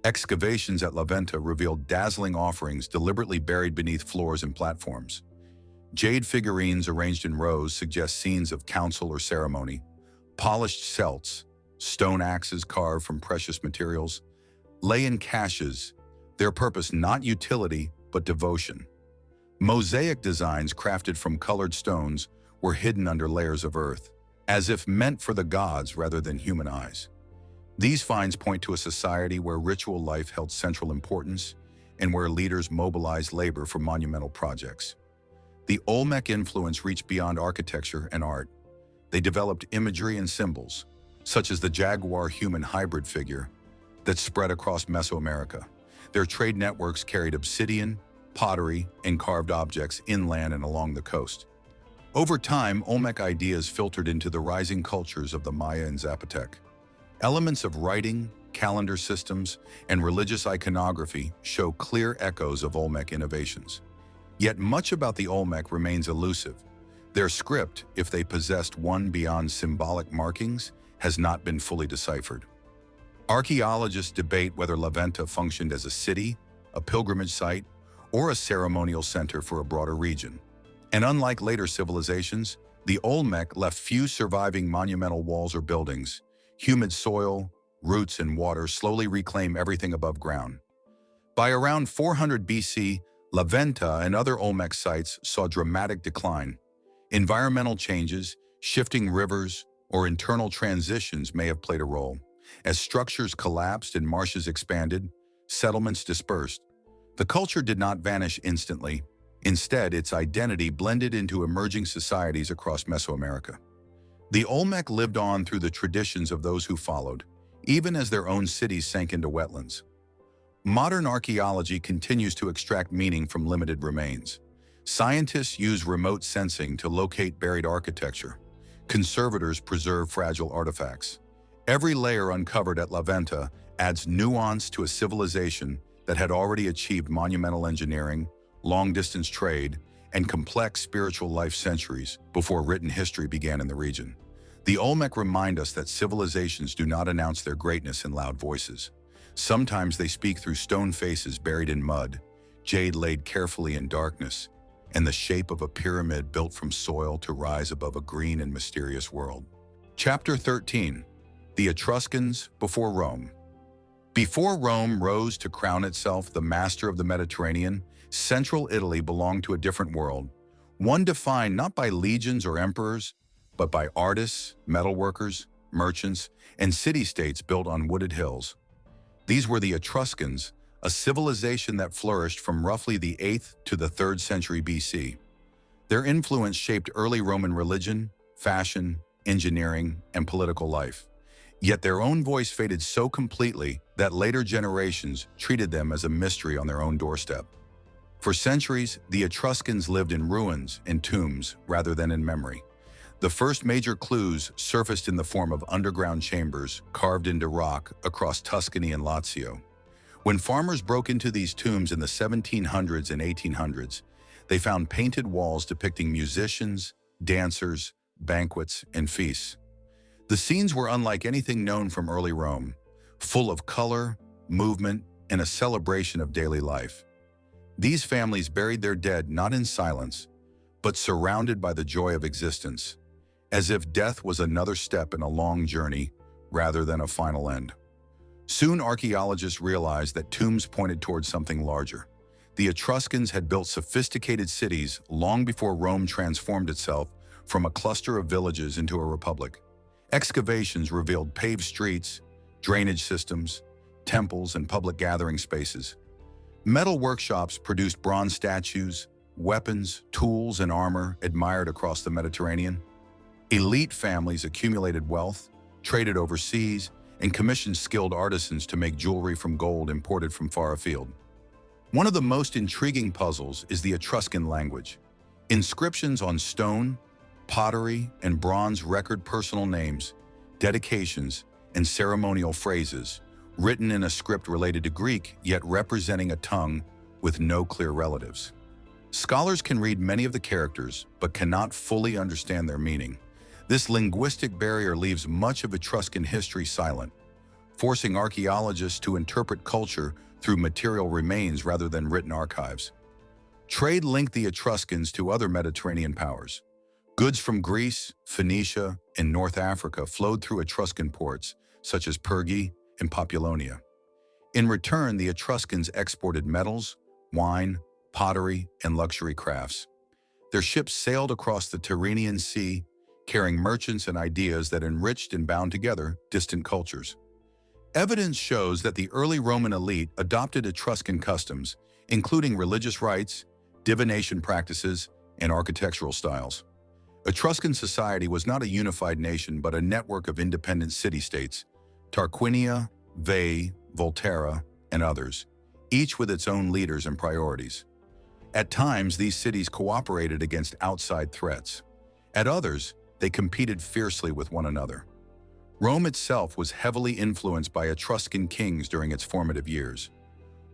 Excavations at Venta revealed dazzling offerings deliberately buried beneath floors and platforms. Jade figurines arranged in rows suggest scenes of council or ceremony. Polished celts, stone axes carved from precious materials, lay in caches, their purpose not utility but devotion. Mosaic designs crafted from colored stones were hidden under layers of earth, as if meant for the gods rather than human eyes. These finds point to a society where ritual life held central importance and where leaders mobilized labor for monumental projects. The Olmec influence reached beyond architecture and art. They developed imagery and symbols, such as the jaguar-human hybrid figure that spread across Mesoamerica. Their trade networks carried obsidian, pottery, and carved objects inland and along the coast. Over time, Olmec ideas filtered into the rising cultures of the Maya and Zapotec. Elements of writing, calendar systems, and religious iconography show clear echoes of Olmec innovations. Yet much about the Olmec remains elusive. Their script, if they possessed one beyond symbolic markings, has not been fully deciphered. Archaeologists debate whether Venta functioned as a city, a pilgrimage site, or a ceremonial center for a broader region. And unlike later civilizations, the Olmec left few surviving monumental walls or buildings. Humid soil, roots, and water slowly reclaim everything above ground. By around 400 BC, Venta and other Olmec sites saw dramatic decline. Environmental changes, shifting rivers, or internal transitions may have played a role. As structures collapsed and marshes expanded, settlements dispersed. The culture did not vanish instantly. Instead, its identity blended into emerging societies across Mesoamerica. The Olmec lived on through the traditions of those who followed, even as their own cities sank into wetlands. Modern archaeology continues to extract meaning from limited remains. Scientists use remote sensing to locate buried architecture. Conservators preserve fragile artifacts. Every layer uncovered at Venta adds nuance to a civilization that had already achieved monumental engineering, long-distance trade, and complex spiritual life centuries before written history began in the region. The Olmec remind us that civilizations do not announce their greatness in loud voices. Sometimes they speak through stone faces buried in mud, jade laid carefully in darkness, and the shape of a pyramid built from soil to rise above a green and mysterious world. Chapter 13. The Etruscans before Rome. Before Rome rose to crown itself the master of the Mediterranean, central Italy belonged to a different world, one defined not by legions or emperors, but by artists, metalworkers, merchants, and city-states built on wooded hills. These were the Etruscans, a civilization that flourished from roughly the 8th to the 3rd century BC. Their influence shaped early Roman religion, fashion, engineering, and political life. Yet their own voice faded so completely that later generations treated them as a mystery on their own doorstep. For centuries, the Etruscans lived in ruins and tombs rather than in memory. The first major clues surfaced in the form of underground chambers carved into rock across Tuscany and Lazio. When farmers broke into these tombs in the 1700s and 1800s, they found painted walls depicting musicians, dancers, banquets, and feasts. The scenes were unlike anything known from early Rome, full of color, movement, and a celebration of daily life. These families buried their dead not in silence, but surrounded by the joy of existence, as if death was another step in a long journey rather than a final end. Soon archaeologists realized that tombs pointed towards something larger. The Etruscans had built sophisticated cities long before Rome transformed itself from a cluster of villages into a republic. Excavations revealed paved streets, drainage systems, temples, and public gathering spaces. Metal workshops produced bronze statues, weapons, tools, and armor admired across the Mediterranean. Elite families accumulated wealth, traded overseas, and commissioned skilled artisans to make jewelry from gold imported from far afield. One of the most intriguing puzzles is the Etruscan language. Inscriptions on stone, pottery, and bronze record personal names, dedications, and ceremonial phrases, written in a script related to Greek, yet representing a tongue with no clear relatives. Scholars can read many of the characters, but cannot fully understand their meaning. This linguistic barrier leaves much of Etruscan history silent, forcing archaeologists to interpret culture through material remains rather than written archives. Trade linked the Etruscans to other Mediterranean powers. Goods from Greece, Phoenicia, and North Africa flowed through Etruscan ports, such as Pergae and Populonia. In return, the Etruscans exported metals, wine, pottery, and luxury crafts. Their ships sailed across the Tyrrhenian Sea, carrying merchants and ideas that enriched and bound together distant cultures. Evidence shows that the early Roman elite adopted Etruscan customs, including religious rites, divination practices, and architectural styles. Etruscan society was not a unified nation but a network of independent city-states, Tarquinia, Veii, Volterra, and others, each with its own leaders and priorities. At times, these cities cooperated against outside threats. At others, they competed fiercely with one another. Rome itself was heavily influenced by Etruscan kings during its formative years.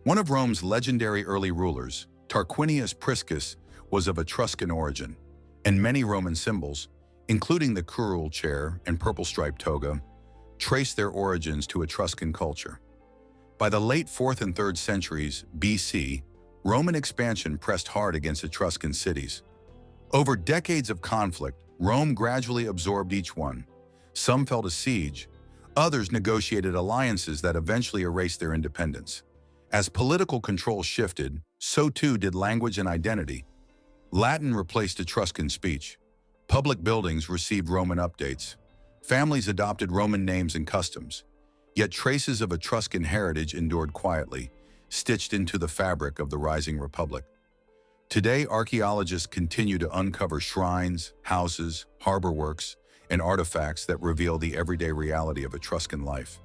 One of Rome's legendary early rulers, Tarquinius Priscus, was of Etruscan origin, and many Roman symbols, including the curule chair and purple-striped toga, trace their origins to Etruscan culture. By the late 4th and 3rd centuries BC, Roman expansion pressed hard against Etruscan cities. Over decades of conflict, Rome gradually absorbed each one. Some felt a siege, others negotiated alliances that eventually erased their independence. As political control shifted, so too did language and identity. Latin replaced Etruscan speech. Public buildings received Roman updates. Families adopted Roman names and customs. Yet traces of Etruscan heritage endured quietly, stitched into the fabric of the rising republic. Today, archaeologists continue to uncover shrines, houses, harbor works, and artifacts that reveal the everyday reality of Etruscan life.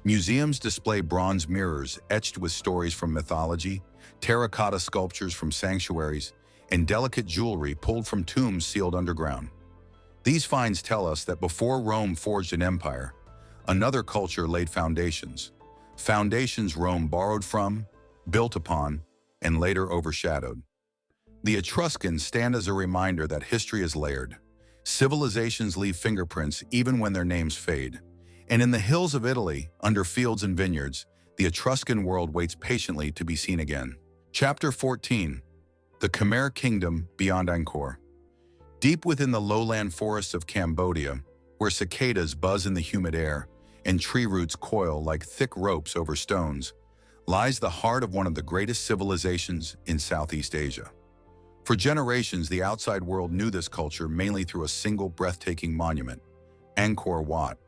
Museums display bronze mirrors etched with stories from mythology, terracotta sculptures from sanctuaries, and delicate jewelry pulled from tombs sealed underground. These finds tell us that before Rome forged an empire, another culture laid foundations. Foundations Rome borrowed from, built upon, and later overshadowed. The Etruscans stand as a reminder that history is layered. Civilizations leave fingerprints even when their names fade. And in the hills of Italy, under fields and vineyards, the Etruscan world waits patiently to be seen again. Chapter 14. The Khmer Kingdom Beyond Angkor. Deep within the lowland forests of Cambodia, where cicadas buzz in the humid air and tree roots coil like thick ropes over stones, lies the heart of one of the greatest civilizations in Southeast Asia. For generations, the outside world knew this culture mainly through a single breathtaking monument, Angkor Wat.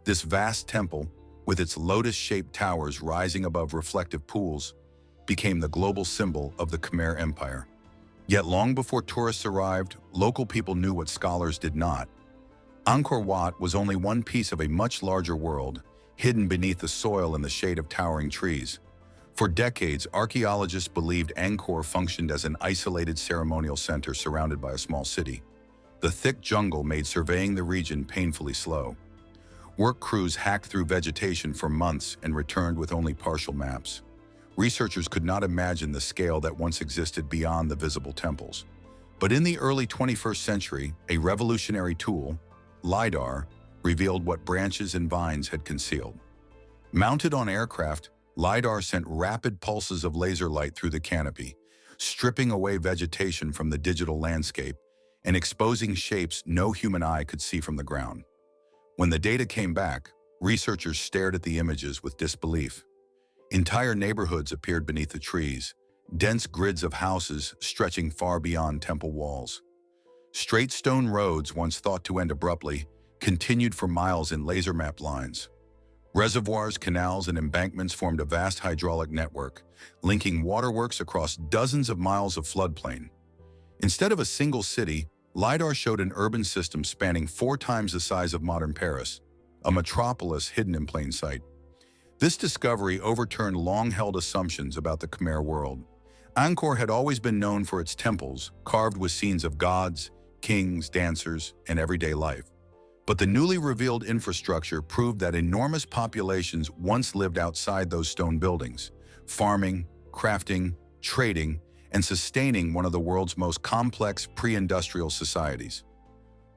This vast temple, with its lotus-shaped towers rising above reflective pools, became the global symbol of the Khmer Empire. Yet long before tourists arrived, local people knew what scholars did not. Angkor Wat was only one piece of a much larger world, hidden beneath the soil in the shade of towering trees. For decades, archaeologists believed Angkor functioned as an isolated ceremonial center surrounded by a small city. The thick jungle made surveying the region painfully slow. Work crews hacked through vegetation for months and returned with only partial maps. Researchers could not imagine the scale that once existed beyond the visible temples. But in the early 21st century, a revolutionary tool, LiDAR, revealed what branches and vines had concealed. Mounted on aircraft, LiDAR sent rapid pulses of laser light through the canopy, stripping away vegetation from the digital landscape and exposing shapes no human eye could see from the ground. When the data came back, researchers stared at the images with disbelief. Entire neighborhoods appeared beneath the trees, dense grids of houses stretching far beyond temple walls. Straight stone roads, once thought to end abruptly, continued for miles in laser-mapped lines. Reservoirs, canals, and embankments formed a vast hydraulic network, linking waterworks across dozens of miles of floodplain. Instead of a single city, LiDAR showed an urban system spanning 4 times the size of modern Paris, a metropolis hidden in plain sight. This discovery overturned long-held assumptions about the Khmer world. Angkor had always been known for its temples, carved with scenes of gods, kings, dancers, and everyday life. But the newly revealed infrastructure proved that enormous populations once lived outside those stone buildings, farming, crafting, trading, and sustaining one of the world's most complex pre-industrial societies.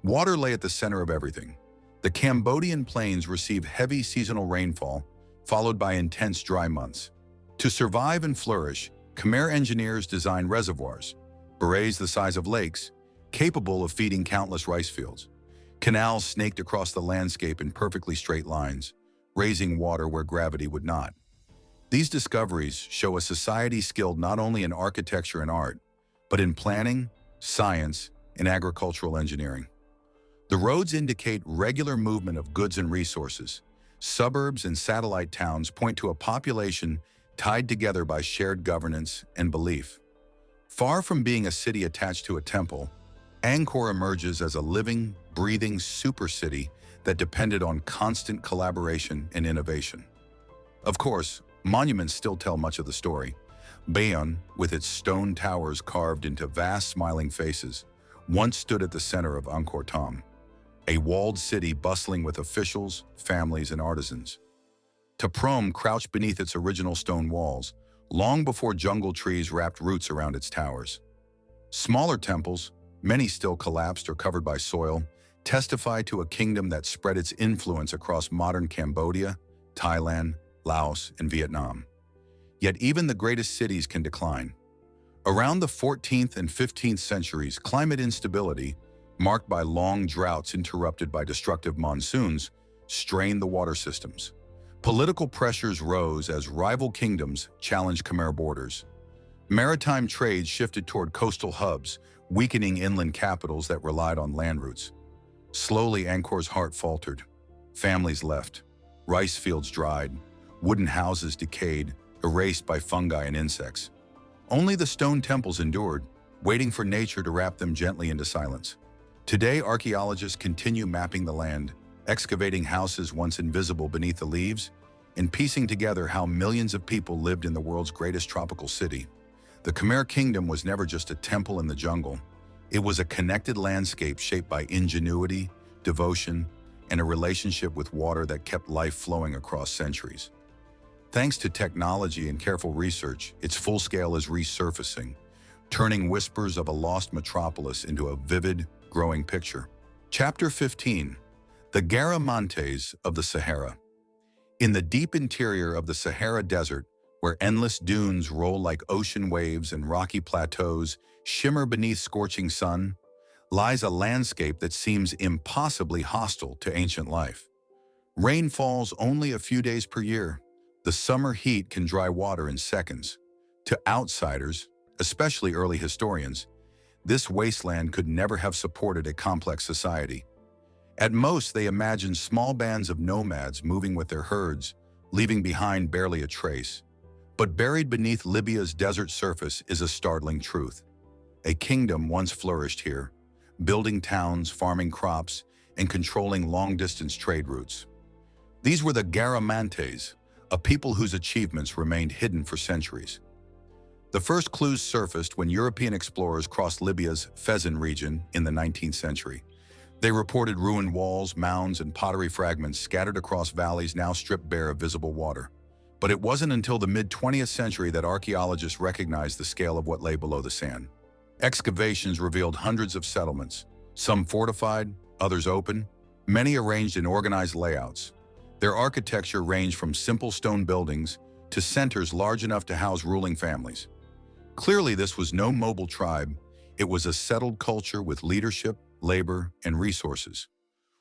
Water lay at the center of everything. The Cambodian plains receive heavy seasonal rainfall, followed by intense dry months. To survive and flourish, Khmer engineers designed reservoirs, berets the size of lakes, capable of feeding countless rice fields. Canals snaked across the landscape in perfectly straight lines, raising water where gravity would not. These discoveries show a society skilled not only in architecture and art, but in planning, science, and agricultural engineering. The roads indicate regular movement of goods and resources. Suburbs and satellite towns point to a population tied together by shared governance and belief. Far from being a city attached to a temple, Angkor emerges as a living, breathing super city that depended on constant collaboration and innovation. Of course, monuments still tell much of the story. Bayon, with its stone towers carved into vast smiling faces, once stood at the center of Angkor Thom, a walled city bustling with officials, families, and artisans. Taprom crouched beneath its original stone walls, long before jungle trees wrapped roots around its towers. Smaller temples, many still collapsed or covered by soil, testify to a kingdom that spread its influence across modern Cambodia, Thailand, Laos, and Vietnam. Yet even the greatest cities can decline. Around the 14th and 15th centuries, climate instability, marked by long droughts interrupted by destructive monsoons, strained the water systems. Political pressures rose as rival kingdoms challenged Khmer borders. Maritime trade shifted toward coastal hubs, weakening inland capitals that relied on land routes. Slowly, Angkor's heart faltered. Families left. Rice fields dried. Wooden houses decayed, erased by fungi and insects. Only the stone temples endured, waiting for nature to wrap them gently into silence. Today, archaeologists continue mapping the land, excavating houses once invisible beneath the leaves, and piecing together how millions of people lived in the world's greatest tropical city. The Khmer kingdom was never just a temple in the jungle. It was a connected landscape shaped by ingenuity, devotion, and a relationship with water that kept life flowing across centuries. Thanks to technology and careful research, its full scale is resurfacing, turning whispers of a lost metropolis into a vivid, growing picture. Chapter 15. The Garamantes of the Sahara. In the deep interior of the Sahara Desert, where endless dunes roll like ocean waves and rocky plateaus shimmer beneath scorching sun, lies a landscape that seems impossibly hostile to ancient life. Rain falls only a few days per year. The summer heat can dry water in seconds. To outsiders, especially early historians, this wasteland could never have supported a complex society. At most, they imagined small bands of nomads moving with their herds, leaving behind barely a trace. But buried beneath Libya's desert surface is a startling truth. A kingdom once flourished here, building towns, farming crops, and controlling long-distance trade routes. These were the Garamantes, a people whose achievements remained hidden for centuries. The first clues surfaced when European explorers crossed Libya's Fezzan region in the 19th century. They reported ruined walls, mounds, and pottery fragments scattered across valleys now stripped bare of visible water. But it wasn't until the mid-20th century that archaeologists recognized the scale of what lay below the sand. Excavations revealed hundreds of settlements, some fortified, others open, many arranged in organized layouts. Their architecture ranged from simple stone buildings to centers large enough to house ruling families. Clearly, this was no mobile tribe. It was a settled culture with leadership, labor, and resources.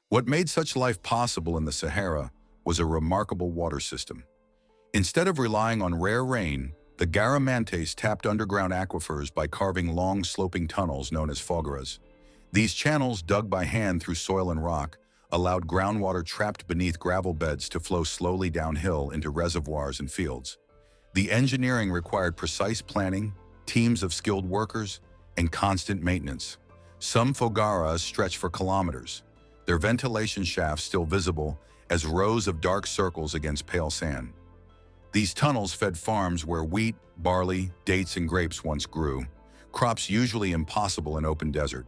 What made such life possible in the Sahara was a remarkable water system. Instead of relying on rare rain, the Garamantes tapped underground aquifers by carving long, sloping tunnels known as fogaras. These channels, dug by hand through soil and rock, allowed groundwater trapped beneath gravel beds to flow slowly downhill into reservoirs and fields. The engineering required precise planning, teams of skilled workers, and constant maintenance. Some fogaras stretched for kilometers, their ventilation shafts still visible as rows of dark circles against pale sand. These tunnels fed farms where wheat, barley, dates, and grapes once grew, crops usually impossible in open desert.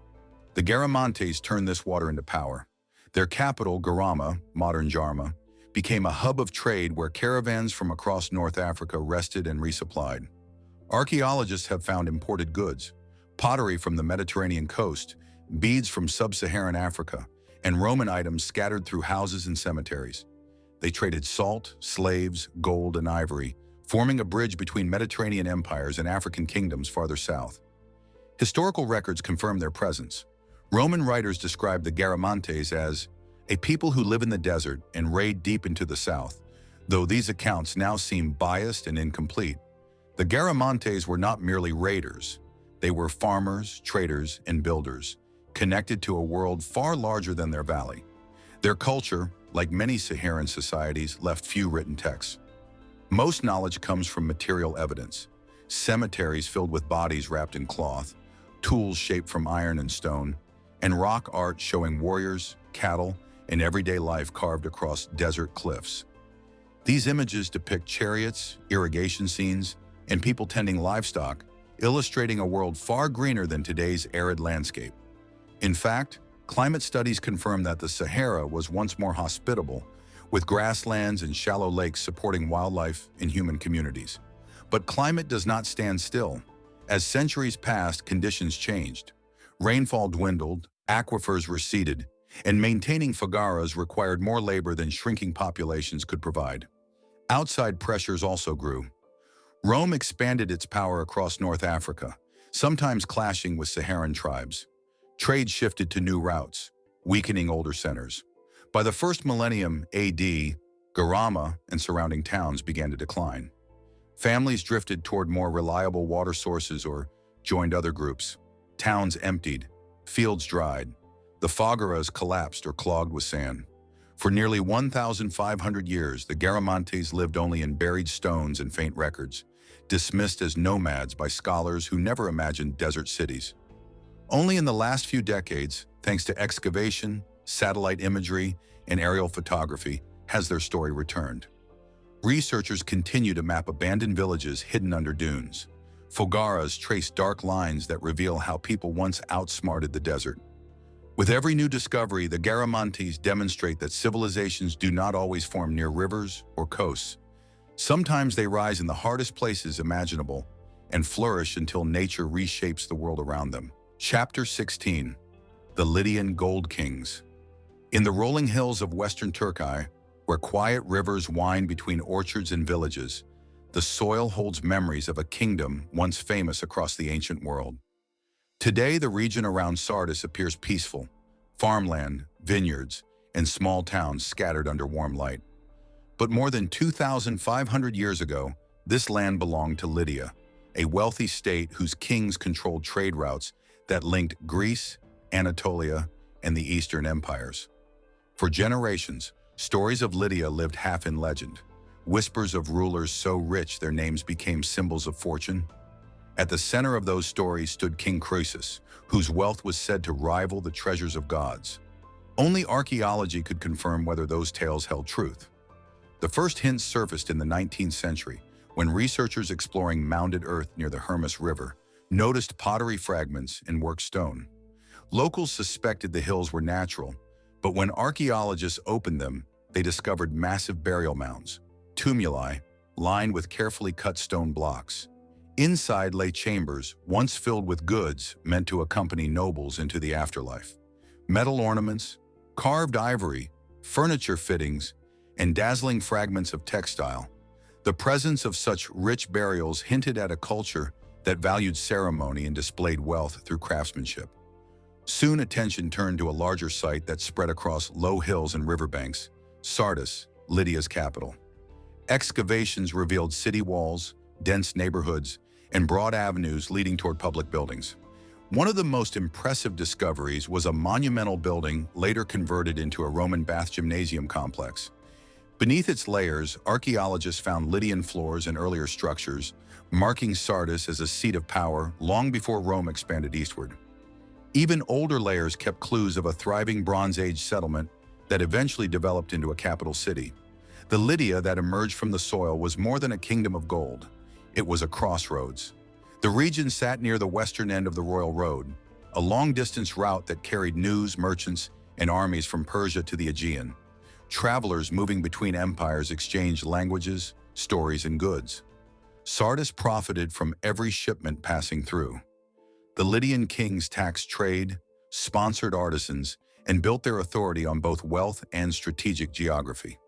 The Garamantes turned this water into power. Their capital, Garama, modern Jarma, became a hub of trade where caravans from across North Africa rested and resupplied. Archaeologists have found imported goods, pottery from the Mediterranean coast, beads from sub-Saharan Africa, and Roman items scattered through houses and cemeteries. They traded salt, slaves, gold, and ivory, forming a bridge between Mediterranean empires and African kingdoms farther south. Historical records confirm their presence. Roman writers describe the Garamantes as a people who live in the desert and raid deep into the south, though these accounts now seem biased and incomplete. The Garamantes were not merely raiders. They were farmers, traders, and builders, connected to a world far larger than their valley. Their culture, like many Saharan societies, left few written texts. Most knowledge comes from material evidence: cemeteries filled with bodies wrapped in cloth, tools shaped from iron and stone, and rock art showing warriors, cattle, and everyday life carved across desert cliffs. These images depict chariots, irrigation scenes, and people tending livestock, illustrating a world far greener than today's arid landscape. In fact, climate studies confirm that the Sahara was once more hospitable, with grasslands and shallow lakes supporting wildlife and human communities. But climate does not stand still. As centuries passed, conditions changed. Rainfall dwindled, aquifers receded, and maintaining fagaras required more labor than shrinking populations could provide. Outside pressures also grew. Rome expanded its power across North Africa, sometimes clashing with Saharan tribes. Trade shifted to new routes, weakening older centers. By the first millennium AD, Garama and surrounding towns began to decline. Families drifted toward more reliable water sources or joined other groups. Towns emptied, fields dried. The fagaras collapsed or clogged with sand. For nearly 1,500 years, the Garamantes lived only in buried stones and faint records, dismissed as nomads by scholars who never imagined desert cities. Only in the last few decades, thanks to excavation, satellite imagery, and aerial photography, has their story returned. Researchers continue to map abandoned villages hidden under dunes. Fogaras trace dark lines that reveal how people once outsmarted the desert. With every new discovery, the Garamantes demonstrate that civilizations do not always form near rivers or coasts. Sometimes they rise in the hardest places imaginable and flourish until nature reshapes the world around them. Chapter 16. The Lydian Gold Kings. In the rolling hills of western Turkey, where quiet rivers wind between orchards and villages, the soil holds memories of a kingdom once famous across the ancient world. Today, the region around Sardis appears peaceful: farmland, vineyards, and small towns scattered under warm light. But more than 2,500 years ago, this land belonged to Lydia, a wealthy state whose kings controlled trade routes that linked Greece, Anatolia, and the Eastern empires. For generations, stories of Lydia lived half in legend, whispers of rulers so rich their names became symbols of fortune. At the center of those stories stood King Croesus, whose wealth was said to rival the treasures of gods. Only archaeology could confirm whether those tales held truth. The first hints surfaced in the 19th century, when researchers exploring mounded earth near the Hermus River noticed pottery fragments and worked stone. Locals suspected the hills were natural, but when archaeologists opened them, they discovered massive burial mounds, tumuli, lined with carefully cut stone blocks. Inside lay chambers, once filled with goods meant to accompany nobles into the afterlife. Metal ornaments, carved ivory, furniture fittings, and dazzling fragments of textile. The presence of such rich burials hinted at a culture that valued ceremony and displayed wealth through craftsmanship. Soon attention turned to a larger site that spread across low hills and riverbanks: Sardis, Lydia's capital. Excavations revealed city walls, dense neighborhoods, and broad avenues leading toward public buildings. One of the most impressive discoveries was a monumental building later converted into a Roman bath gymnasium complex. Beneath its layers, archaeologists found Lydian floors and earlier structures, marking Sardis as a seat of power long before Rome expanded eastward. Even older layers kept clues of a thriving Bronze Age settlement that eventually developed into a capital city. The Lydia that emerged from the soil was more than a kingdom of gold. It was a crossroads. The region sat near the western end of the Royal Road, a long-distance route that carried news, merchants, and armies from Persia to the Aegean. Travelers moving between empires exchanged languages, stories, and goods. Sardis profited from every shipment passing through. The Lydian kings taxed trade, sponsored artisans, and built their authority on both wealth and strategic geography.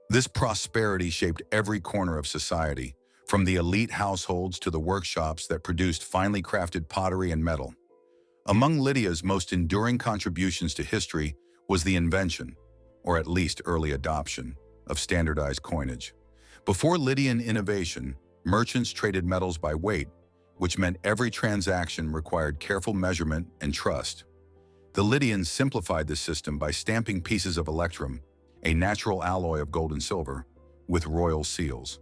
This prosperity shaped every corner of society, from the elite households to the workshops that produced finely crafted pottery and metal. Among Lydia's most enduring contributions to history was the invention, or at least early adoption, of standardized coinage. Before Lydian innovation, merchants traded metals by weight, which meant every transaction required careful measurement and trust. The Lydians simplified this system by stamping pieces of electrum, a natural alloy of gold and silver, with royal seals.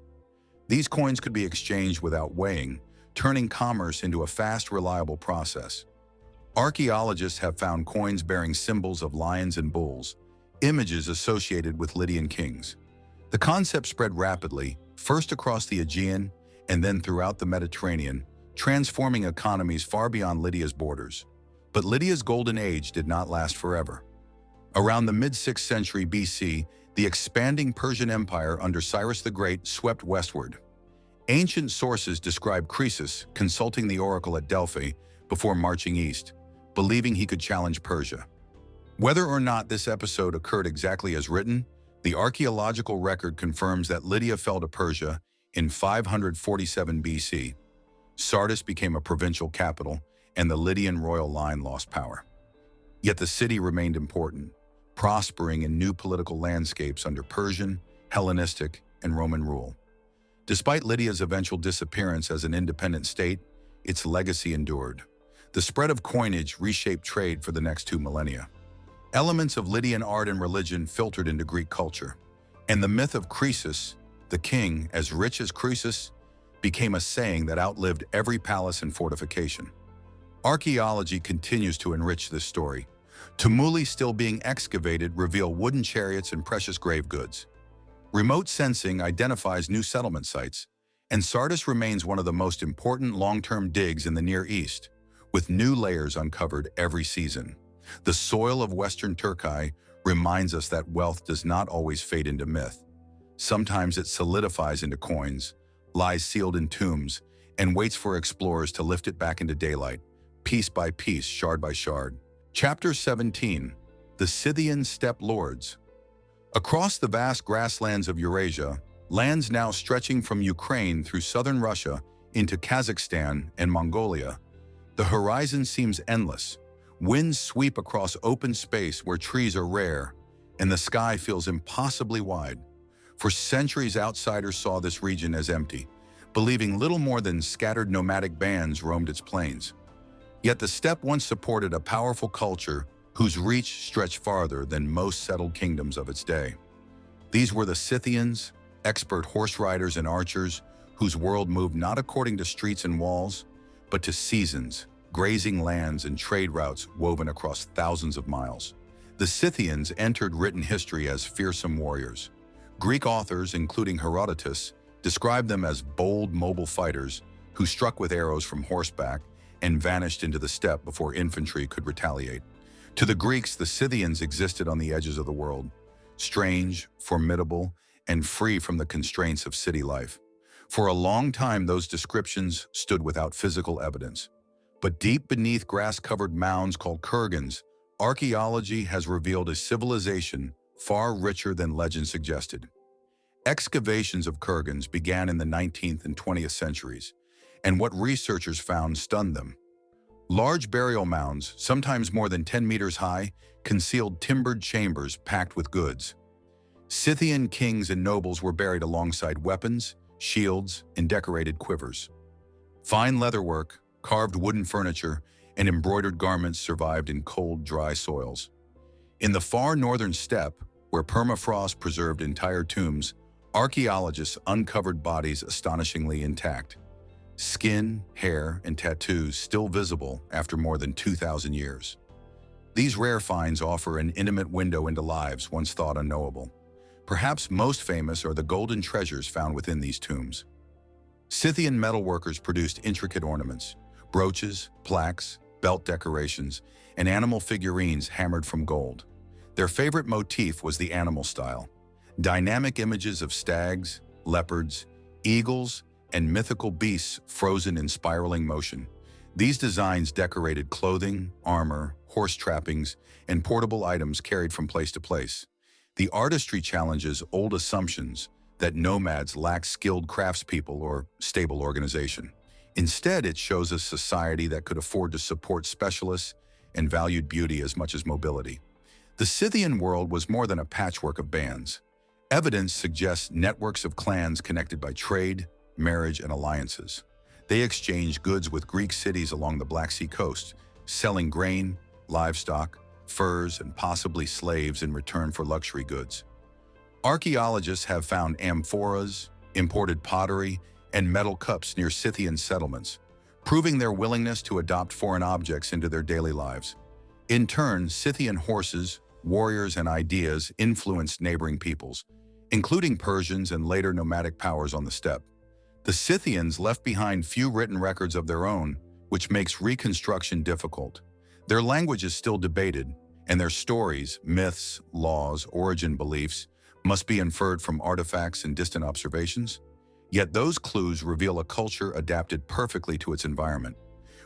These coins could be exchanged without weighing, turning commerce into a fast, reliable process. Archaeologists have found coins bearing symbols of lions and bulls, images associated with Lydian kings. The concept spread rapidly, first across the Aegean and then throughout the Mediterranean, transforming economies far beyond Lydia's borders. But Lydia's golden age did not last forever. Around the mid-6th century BC, the expanding Persian Empire under Cyrus the Great swept westward. Ancient sources describe Croesus consulting the oracle at Delphi before marching east, believing he could challenge Persia. Whether or not this episode occurred exactly as written, the archaeological record confirms that Lydia fell to Persia in 547 BC. Sardis became a provincial capital, and the Lydian royal line lost power. Yet the city remained important, prospering in new political landscapes under Persian, Hellenistic, and Roman rule. Despite Lydia's eventual disappearance as an independent state, its legacy endured. The spread of coinage reshaped trade for the next 2 millennia. Elements of Lydian art and religion filtered into Greek culture, and the myth of Croesus, the king as rich as Croesus, became a saying that outlived every palace and fortification. Archaeology continues to enrich this story. Tumuli still being excavated reveal wooden chariots and precious grave goods. Remote sensing identifies new settlement sites, and Sardis remains one of the most important long-term digs in the Near East, with new layers uncovered every season. The soil of Western Turkey reminds us that wealth does not always fade into myth. Sometimes it solidifies into coins, lies sealed in tombs, and waits for explorers to lift it back into daylight, piece by piece, shard by shard. Chapter 17. The Scythian Steppe Lords. Across the vast grasslands of Eurasia, lands now stretching from Ukraine through southern Russia into Kazakhstan and Mongolia, the horizon seems endless. Winds sweep across open space where trees are rare, and the sky feels impossibly wide. For centuries, outsiders saw this region as empty, believing little more than scattered nomadic bands roamed its plains. Yet the steppe once supported a powerful culture whose reach stretched farther than most settled kingdoms of its day. These were the Scythians, expert horse riders and archers, whose world moved not according to streets and walls, but to seasons, grazing lands, and trade routes woven across thousands of miles. The Scythians entered written history as fearsome warriors. Greek authors, including Herodotus, described them as bold, mobile fighters who struck with arrows from horseback and vanished into the steppe before infantry could retaliate. To the Greeks, the Scythians existed on the edges of the world, strange, formidable, and free from the constraints of city life. For a long time, those descriptions stood without physical evidence. But deep beneath grass-covered mounds called kurgans, archaeology has revealed a civilization far richer than legend suggested. Excavations of kurgans began in the 19th and 20th centuries, and what researchers found stunned them. Large burial mounds, sometimes more than 10 meters high, concealed timbered chambers packed with goods. Scythian kings and nobles were buried alongside weapons, shields, and decorated quivers. Fine leatherwork, carved wooden furniture, and embroidered garments survived in cold, dry soils. In the far northern steppe, where permafrost preserved entire tombs, archaeologists uncovered bodies astonishingly intact. Skin, hair, and tattoos still visible after more than 2,000 years. These rare finds offer an intimate window into lives once thought unknowable. Perhaps most famous are the golden treasures found within these tombs. Scythian metalworkers produced intricate ornaments, brooches, plaques, belt decorations, and animal figurines hammered from gold. Their favorite motif was the animal style. Dynamic images of stags, leopards, eagles, and mythical beasts frozen in spiraling motion. These designs decorated clothing, armor, horse trappings, and portable items carried from place to place. The artistry challenges old assumptions that nomads lack skilled craftspeople or stable organization. Instead, it shows a society that could afford to support specialists and valued beauty as much as mobility. The Scythian world was more than a patchwork of bands. Evidence suggests networks of clans connected by trade, marriage, and alliances. They exchanged goods with Greek cities along the Black Sea coast, selling grain, livestock, furs, and possibly slaves in return for luxury goods. Archaeologists have found amphoras, imported pottery, and metal cups near Scythian settlements, proving their willingness to adopt foreign objects into their daily lives. In turn, Scythian horses, warriors, and ideas influenced neighboring peoples, including Persians and later nomadic powers on the steppe. The Scythians left behind few written records of their own, which makes reconstruction difficult. Their language is still debated, and their stories, myths, laws, origin beliefs must be inferred from artifacts and distant observations. Yet those clues reveal a culture adapted perfectly to its environment.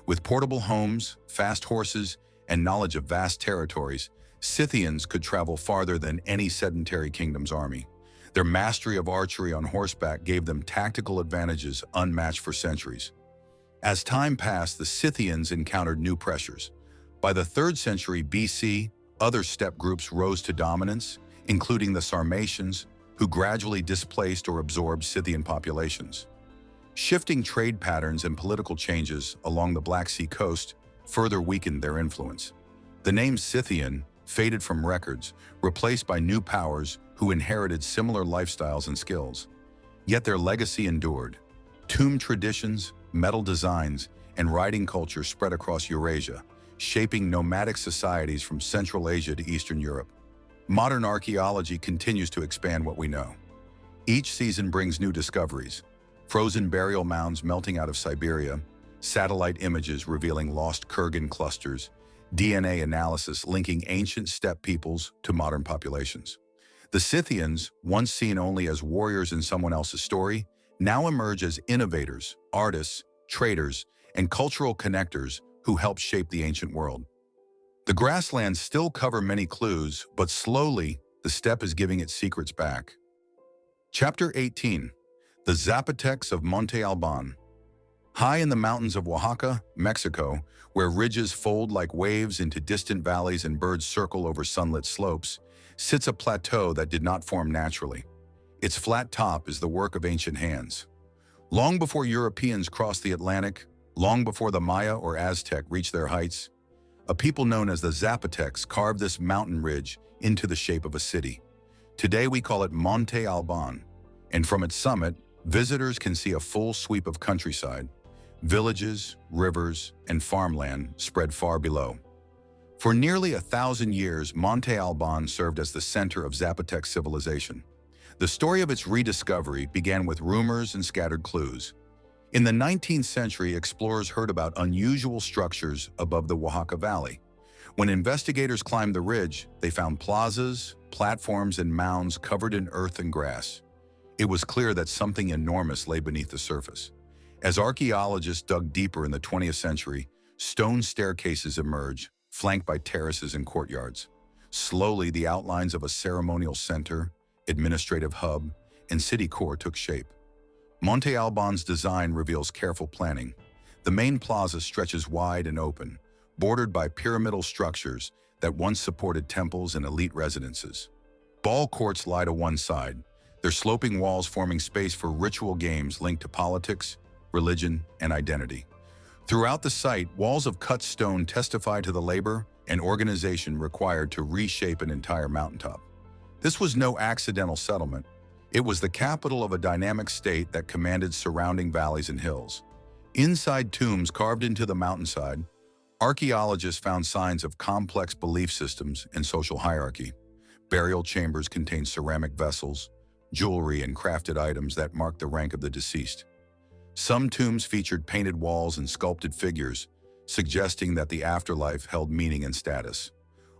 With portable homes, fast horses, and knowledge of vast territories, Scythians could travel farther than any sedentary kingdom's army. Their mastery of archery on horseback gave them tactical advantages unmatched for centuries. As time passed, the Scythians encountered new pressures. By the 3rd century BC, other steppe groups rose to dominance, including the Sarmatians, who gradually displaced or absorbed Scythian populations. Shifting trade patterns and political changes along the Black Sea coast further weakened their influence. The name Scythian faded from records, replaced by new powers who inherited similar lifestyles and skills. Yet their legacy endured. Tomb traditions, metal designs, and writing culture spread across Eurasia, shaping nomadic societies from Central Asia to Eastern Europe. Modern archaeology continues to expand what we know. Each season brings new discoveries: frozen burial mounds melting out of Siberia, satellite images revealing lost Kurgan clusters, DNA analysis linking ancient steppe peoples to modern populations. The Scythians, once seen only as warriors in someone else's story, now emerge as innovators, artists, traders, and cultural connectors who helped shape the ancient world. The grasslands still cover many clues, but slowly, the steppe is giving its secrets back. Chapter 18. The Zapotecs of Monte Alban. High in the mountains of Oaxaca, Mexico, where ridges fold like waves into distant valleys and birds circle over sunlit slopes, sits a plateau that did not form naturally. Its flat top is the work of ancient hands. Long before Europeans crossed the Atlantic, long before the Maya or Aztec reached their heights, a people known as the Zapotecs carved this mountain ridge into the shape of a city. Today we call it Monte Alban, and from its summit, visitors can see a full sweep of countryside, villages, rivers, and farmland spread far below. For nearly 1,000 years, Monte Alban served as the center of Zapotec civilization. The story of its rediscovery began with rumors and scattered clues. In the 19th century, explorers heard about unusual structures above the Oaxaca Valley. When investigators climbed the ridge, they found plazas, platforms, and mounds covered in earth and grass. It was clear that something enormous lay beneath the surface. As archaeologists dug deeper in the 20th century, stone staircases emerged, flanked by terraces and courtyards. Slowly, the outlines of a ceremonial center, administrative hub, and city core took shape. Monte Alban's design reveals careful planning. The main plaza stretches wide and open, bordered by pyramidal structures that once supported temples and elite residences. Ball courts lie to one side, their sloping walls forming space for ritual games linked to politics, religion, and identity. Throughout the site, walls of cut stone testify to the labor and organization required to reshape an entire mountaintop. This was no accidental settlement. It was the capital of a dynamic state that commanded surrounding valleys and hills. Inside tombs carved into the mountainside, archaeologists found signs of complex belief systems and social hierarchy. Burial chambers contained ceramic vessels, jewelry, and crafted items that marked the rank of the deceased. Some tombs featured painted walls and sculpted figures, suggesting that the afterlife held meaning and status.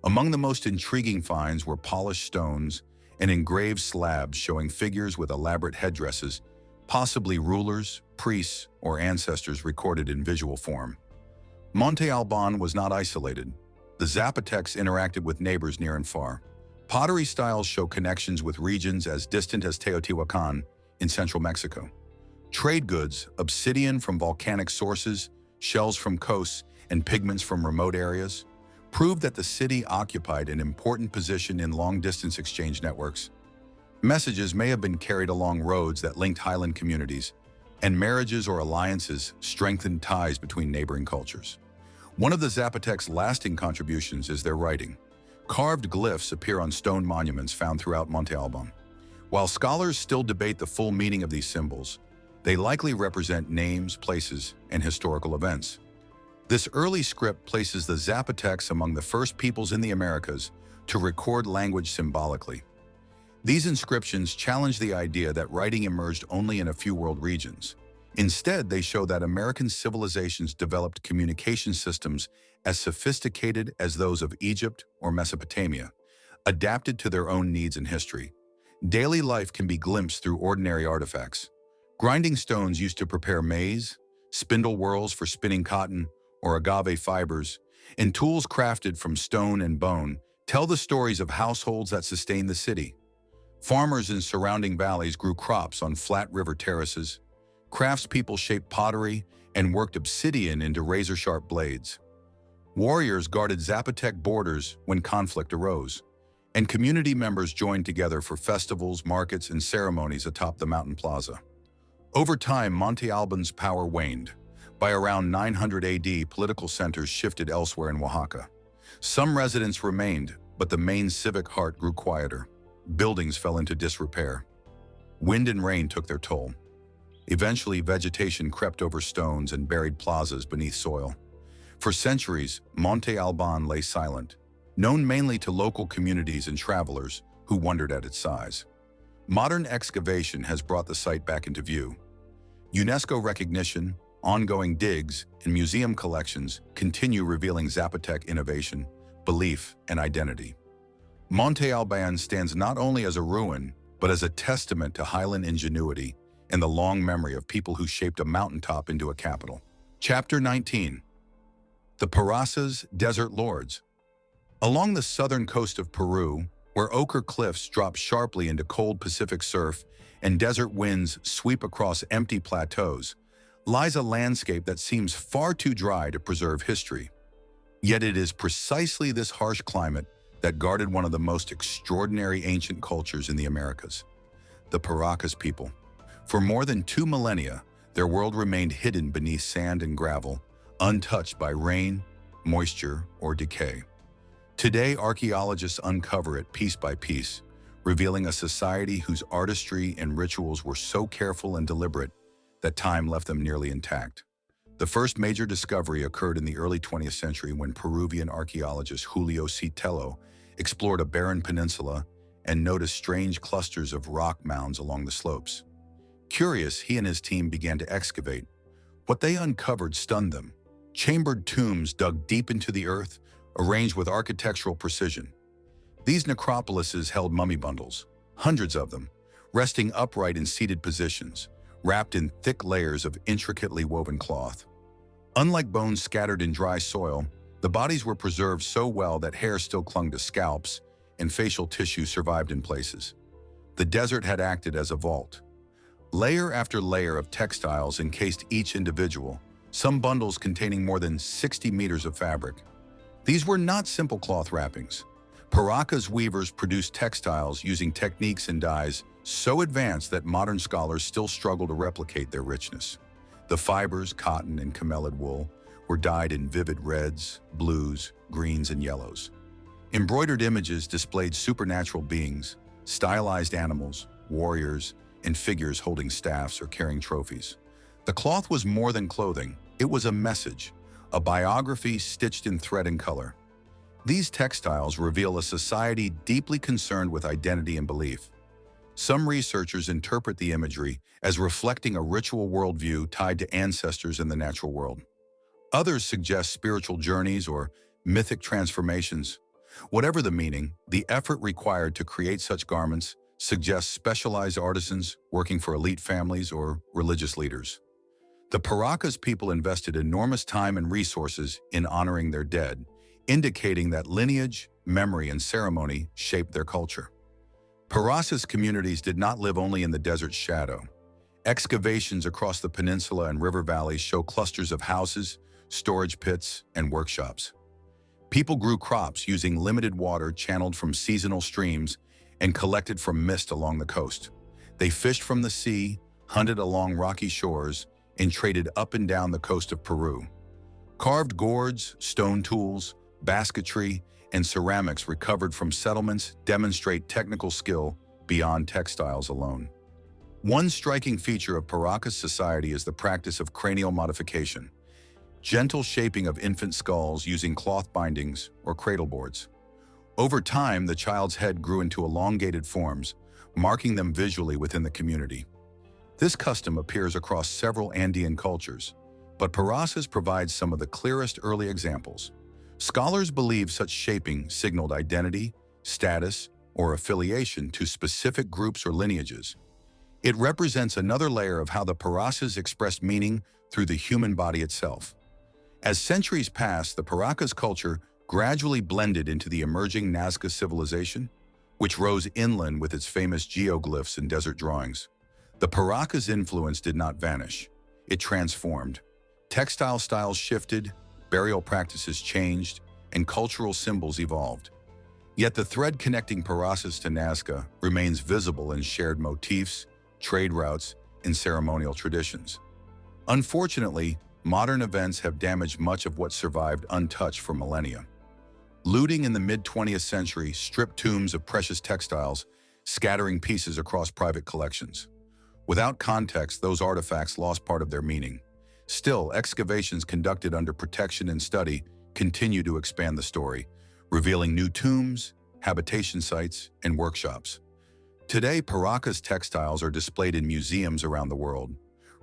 Among the most intriguing finds were polished stones and engraved slabs showing figures with elaborate headdresses, possibly rulers, priests, or ancestors recorded in visual form. Monte Alban was not isolated. The Zapotecs interacted with neighbors near and far. Pottery styles show connections with regions as distant as Teotihuacan in central Mexico. Trade goods, obsidian from volcanic sources, shells from coasts, and pigments from remote areas, proved that the city occupied an important position in long-distance exchange networks. Messages may have been carried along roads that linked highland communities, and marriages or alliances strengthened ties between neighboring cultures. One of the Zapotecs' lasting contributions is their writing. Carved glyphs appear on stone monuments found throughout Monte Alban. While scholars still debate the full meaning of these symbols, they likely represent names, places, and historical events. This early script places the Zapotecs among the first peoples in the Americas to record language symbolically. These inscriptions challenge the idea that writing emerged only in a few world regions. Instead, they show that American civilizations developed communication systems as sophisticated as those of Egypt or Mesopotamia, adapted to their own needs and history. Daily life can be glimpsed through ordinary artifacts. Grinding stones used to prepare maize, spindle whorls for spinning cotton or agave fibers, and tools crafted from stone and bone tell the stories of households that sustained the city. Farmers in surrounding valleys grew crops on flat river terraces. Craftspeople shaped pottery and worked obsidian into razor-sharp blades. Warriors guarded Zapotec borders when conflict arose, and community members joined together for festivals, markets, and ceremonies atop the mountain plaza. Over time, Monte Alban's power waned. By around 900 AD, political centers shifted elsewhere in Oaxaca. Some residents remained, but the main civic heart grew quieter. Buildings fell into disrepair. Wind and rain took their toll. Eventually, vegetation crept over stones and buried plazas beneath soil. For centuries, Monte Alban lay silent, known mainly to local communities and travelers who wondered at its size. Modern excavation has brought the site back into view. UNESCO recognition, ongoing digs, and museum collections continue revealing Zapotec innovation, belief, and identity. Monte Alban stands not only as a ruin, but as a testament to highland ingenuity and the long memory of people who shaped a mountaintop into a capital. Chapter 19. The Parasas, Desert Lords. Along the southern coast of Peru, where ochre cliffs drop sharply into cold Pacific surf and desert winds sweep across empty plateaus, lies a landscape that seems far too dry to preserve history. Yet it is precisely this harsh climate that guarded one of the most extraordinary ancient cultures in the Americas, the Paracas people. For more than 2 millennia, their world remained hidden beneath sand and gravel, untouched by rain, moisture, or decay. Today, archaeologists uncover it piece by piece, revealing a society whose artistry and rituals were so careful and deliberate that time left them nearly intact. The first major discovery occurred in the early 20th century when Peruvian archaeologist Julio Citello explored a barren peninsula and noticed strange clusters of rock mounds along the slopes. Curious, he and his team began to excavate. What they uncovered stunned them. Chambered tombs dug deep into the earth, arranged with architectural precision. These necropolises held mummy bundles, hundreds of them, resting upright in seated positions, wrapped in thick layers of intricately woven cloth. Unlike bones scattered in dry soil, the bodies were preserved so well that hair still clung to scalps and facial tissue survived in places. The desert had acted as a vault. Layer after layer of textiles encased each individual, some bundles containing more than 60 meters of fabric. These were not simple cloth wrappings. Paracas weavers produced textiles using techniques and dyes so advanced that modern scholars still struggle to replicate their richness. The fibers, cotton and camelid wool, were dyed in vivid reds, blues, greens, and yellows. Embroidered images displayed supernatural beings, stylized animals, warriors, and figures holding staffs or carrying trophies. The cloth was more than clothing. It was a message, a biography stitched in thread and color. These textiles reveal a society deeply concerned with identity and belief. Some researchers interpret the imagery as reflecting a ritual worldview tied to ancestors in the natural world. Others suggest spiritual journeys or mythic transformations. Whatever the meaning, the effort required to create such garments suggests specialized artisans working for elite families or religious leaders. The Paracas people invested enormous time and resources in honoring their dead, indicating that lineage, memory, and ceremony shaped their culture. Paracas communities did not live only in the desert's shadow. Excavations across the peninsula and river valleys show clusters of houses, storage pits, and workshops. People grew crops using limited water channeled from seasonal streams and collected from mist along the coast. They fished from the sea, hunted along rocky shores, and traded up and down the coast of Peru. Carved gourds, stone tools, basketry, and ceramics recovered from settlements demonstrate technical skill beyond textiles alone. One striking feature of Paracas society is the practice of cranial modification, gentle shaping of infant skulls using cloth bindings or cradle boards. Over time, the child's head grew into elongated forms, marking them visually within the community. This custom appears across several Andean cultures, but Paracas provides some of the clearest early examples. Scholars believe such shaping signaled identity, status, or affiliation to specific groups or lineages. It represents another layer of how the Paracas expressed meaning through the human body itself. As centuries passed, the Paracas culture gradually blended into the emerging Nazca civilization, which rose inland with its famous geoglyphs and desert drawings. The Paracas' influence did not vanish. It transformed. Textile styles shifted, burial practices changed, and cultural symbols evolved. Yet the thread connecting Paracas to Nazca remains visible in shared motifs, trade routes, and ceremonial traditions. Unfortunately, modern events have damaged much of what survived untouched for millennia. Looting in the mid-20th century stripped tombs of precious textiles, scattering pieces across private collections. Without context, those artifacts lost part of their meaning. Still, excavations conducted under protection and study continue to expand the story, revealing new tombs, habitation sites, and workshops. Today, Paracas textiles are displayed in museums around the world,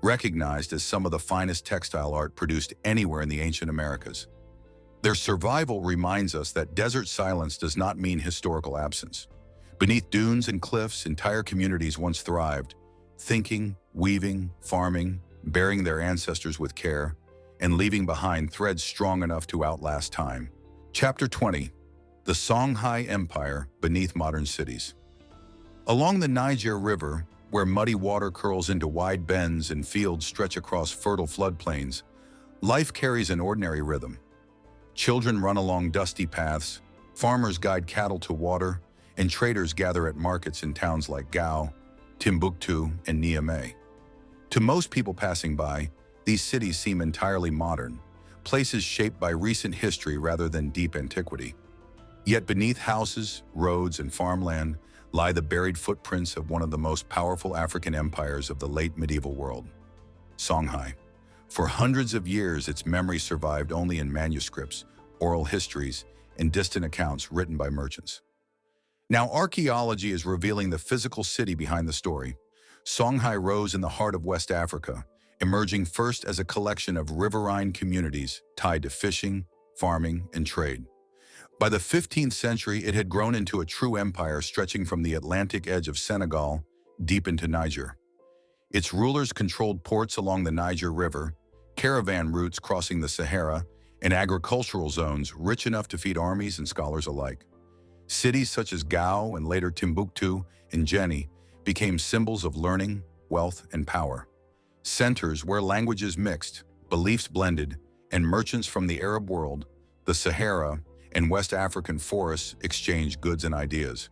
recognized as some of the finest textile art produced anywhere in the ancient Americas. Their survival reminds us that desert silence does not mean historical absence. Beneath dunes and cliffs, entire communities once thrived, thinking, weaving, farming, burying their ancestors with care, and leaving behind threads strong enough to outlast time. Chapter 20. The Songhai Empire Beneath Modern Cities. Along the Niger River, where muddy water curls into wide bends and fields stretch across fertile floodplains, life carries an ordinary rhythm. Children run along dusty paths, farmers guide cattle to water, and traders gather at markets in towns like Gao, Timbuktu, and Niamey. To most people passing by, these cities seem entirely modern, places shaped by recent history rather than deep antiquity. Yet beneath houses, roads, and farmland lie the buried footprints of one of the most powerful African empires of the late medieval world, Songhai. For hundreds of years, its memory survived only in manuscripts, oral histories, and distant accounts written by merchants. Now, archaeology is revealing the physical city behind the story. Songhai rose in the heart of West Africa, emerging first as a collection of riverine communities tied to fishing, farming, and trade. By the 15th century, it had grown into a true empire stretching from the Atlantic edge of Senegal deep into Niger. Its rulers controlled ports along the Niger River, caravan routes crossing the Sahara, and agricultural zones rich enough to feed armies and scholars alike. Cities such as Gao and later Timbuktu and Jenny became symbols of learning, wealth, and power. Centers where languages mixed, beliefs blended, and merchants from the Arab world, the Sahara, and West African forests exchanged goods and ideas.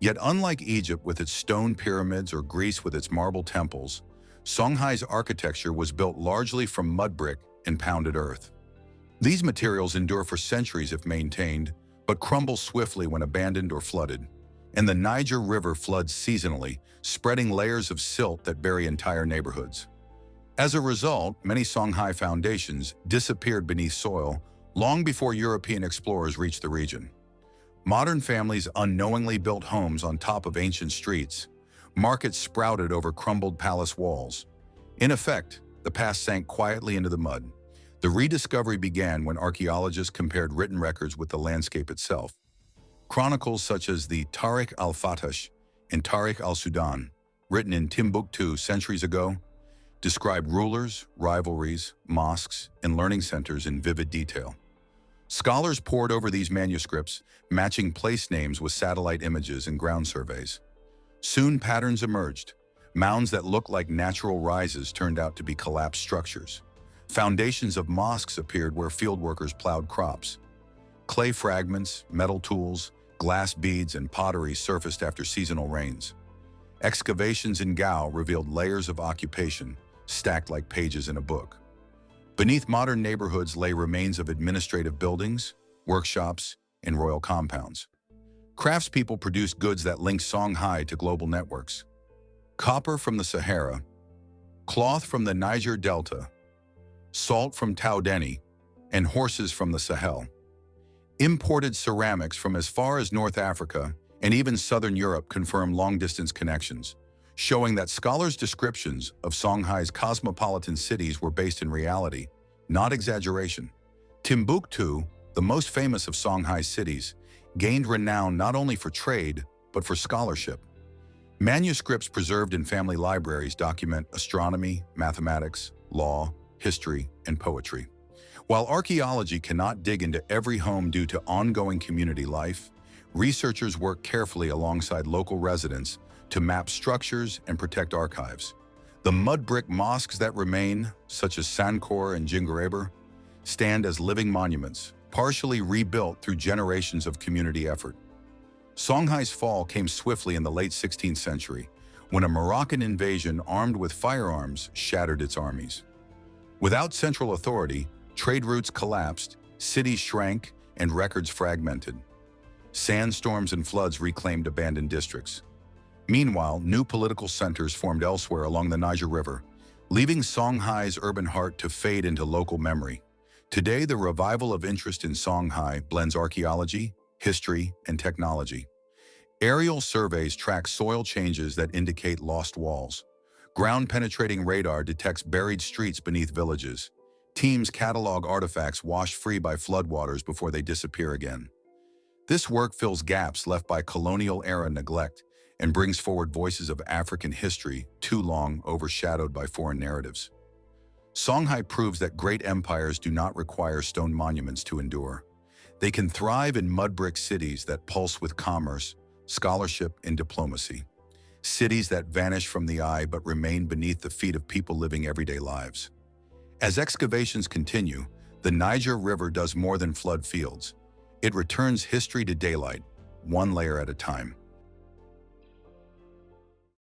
Yet unlike Egypt with its stone pyramids or Greece with its marble temples, Songhai's architecture was built largely from mud brick and pounded earth. These materials endure for centuries if maintained, but crumble swiftly when abandoned or flooded. And the Niger River floods seasonally, spreading layers of silt that bury entire neighborhoods. As a result, many Songhai foundations disappeared beneath soil long before European explorers reached the region. Modern families unknowingly built homes on top of ancient streets. Markets sprouted over crumbled palace walls. In effect, the past sank quietly into the mud. The rediscovery began when archaeologists compared written records with the landscape itself. Chronicles such as the Tariq al-Fatash and Tariq al-Sudan, written in Timbuktu centuries ago, describe rulers, rivalries, mosques, and learning centers in vivid detail. Scholars pored over these manuscripts, matching place names with satellite images and ground surveys. Soon patterns emerged. Mounds that looked like natural rises turned out to be collapsed structures. Foundations of mosques appeared where fieldworkers plowed crops. Clay fragments, metal tools, glass beads, and pottery surfaced after seasonal rains. Excavations in Gao revealed layers of occupation, stacked like pages in a book. Beneath modern neighborhoods lay remains of administrative buildings, workshops, and royal compounds. Craftspeople produced goods that linked Songhai to global networks. Copper from the Sahara, cloth from the Niger Delta, salt from Tau Deni, and horses from the Sahel. Imported ceramics from as far as North Africa and even Southern Europe confirm long-distance connections, showing that scholars' descriptions of Songhai's cosmopolitan cities were based in reality, not exaggeration. Timbuktu, the most famous of Songhai's cities, gained renown not only for trade, but for scholarship. Manuscripts preserved in family libraries document astronomy, mathematics, law, history, and poetry. While archaeology cannot dig into every home due to ongoing community life, researchers work carefully alongside local residents to map structures and protect archives. The mud brick mosques that remain, such as Angkor and Jingareber, stand as living monuments, partially rebuilt through generations of community effort. Songhai's fall came swiftly in the late 16th century, when a Moroccan invasion armed with firearms shattered its armies. Without central authority, trade routes collapsed, cities shrank, and records fragmented. Sandstorms and floods reclaimed abandoned districts. Meanwhile, new political centers formed elsewhere along the Niger River, leaving Songhai's urban heart to fade into local memory. Today, the revival of interest in Songhai blends archaeology, history, and technology. Aerial surveys track soil changes that indicate lost walls. Ground-penetrating radar detects buried streets beneath villages. Teams catalog artifacts washed free by floodwaters before they disappear again. This work fills gaps left by colonial-era neglect and brings forward voices of African history too long overshadowed by foreign narratives. Songhai proves that great empires do not require stone monuments to endure. They can thrive in mud-brick cities that pulse with commerce, scholarship, and diplomacy. Cities that vanish from the eye but remain beneath the feet of people living everyday lives. As excavations continue, the Niger River does more than flood fields. It returns history to daylight, one layer at a time.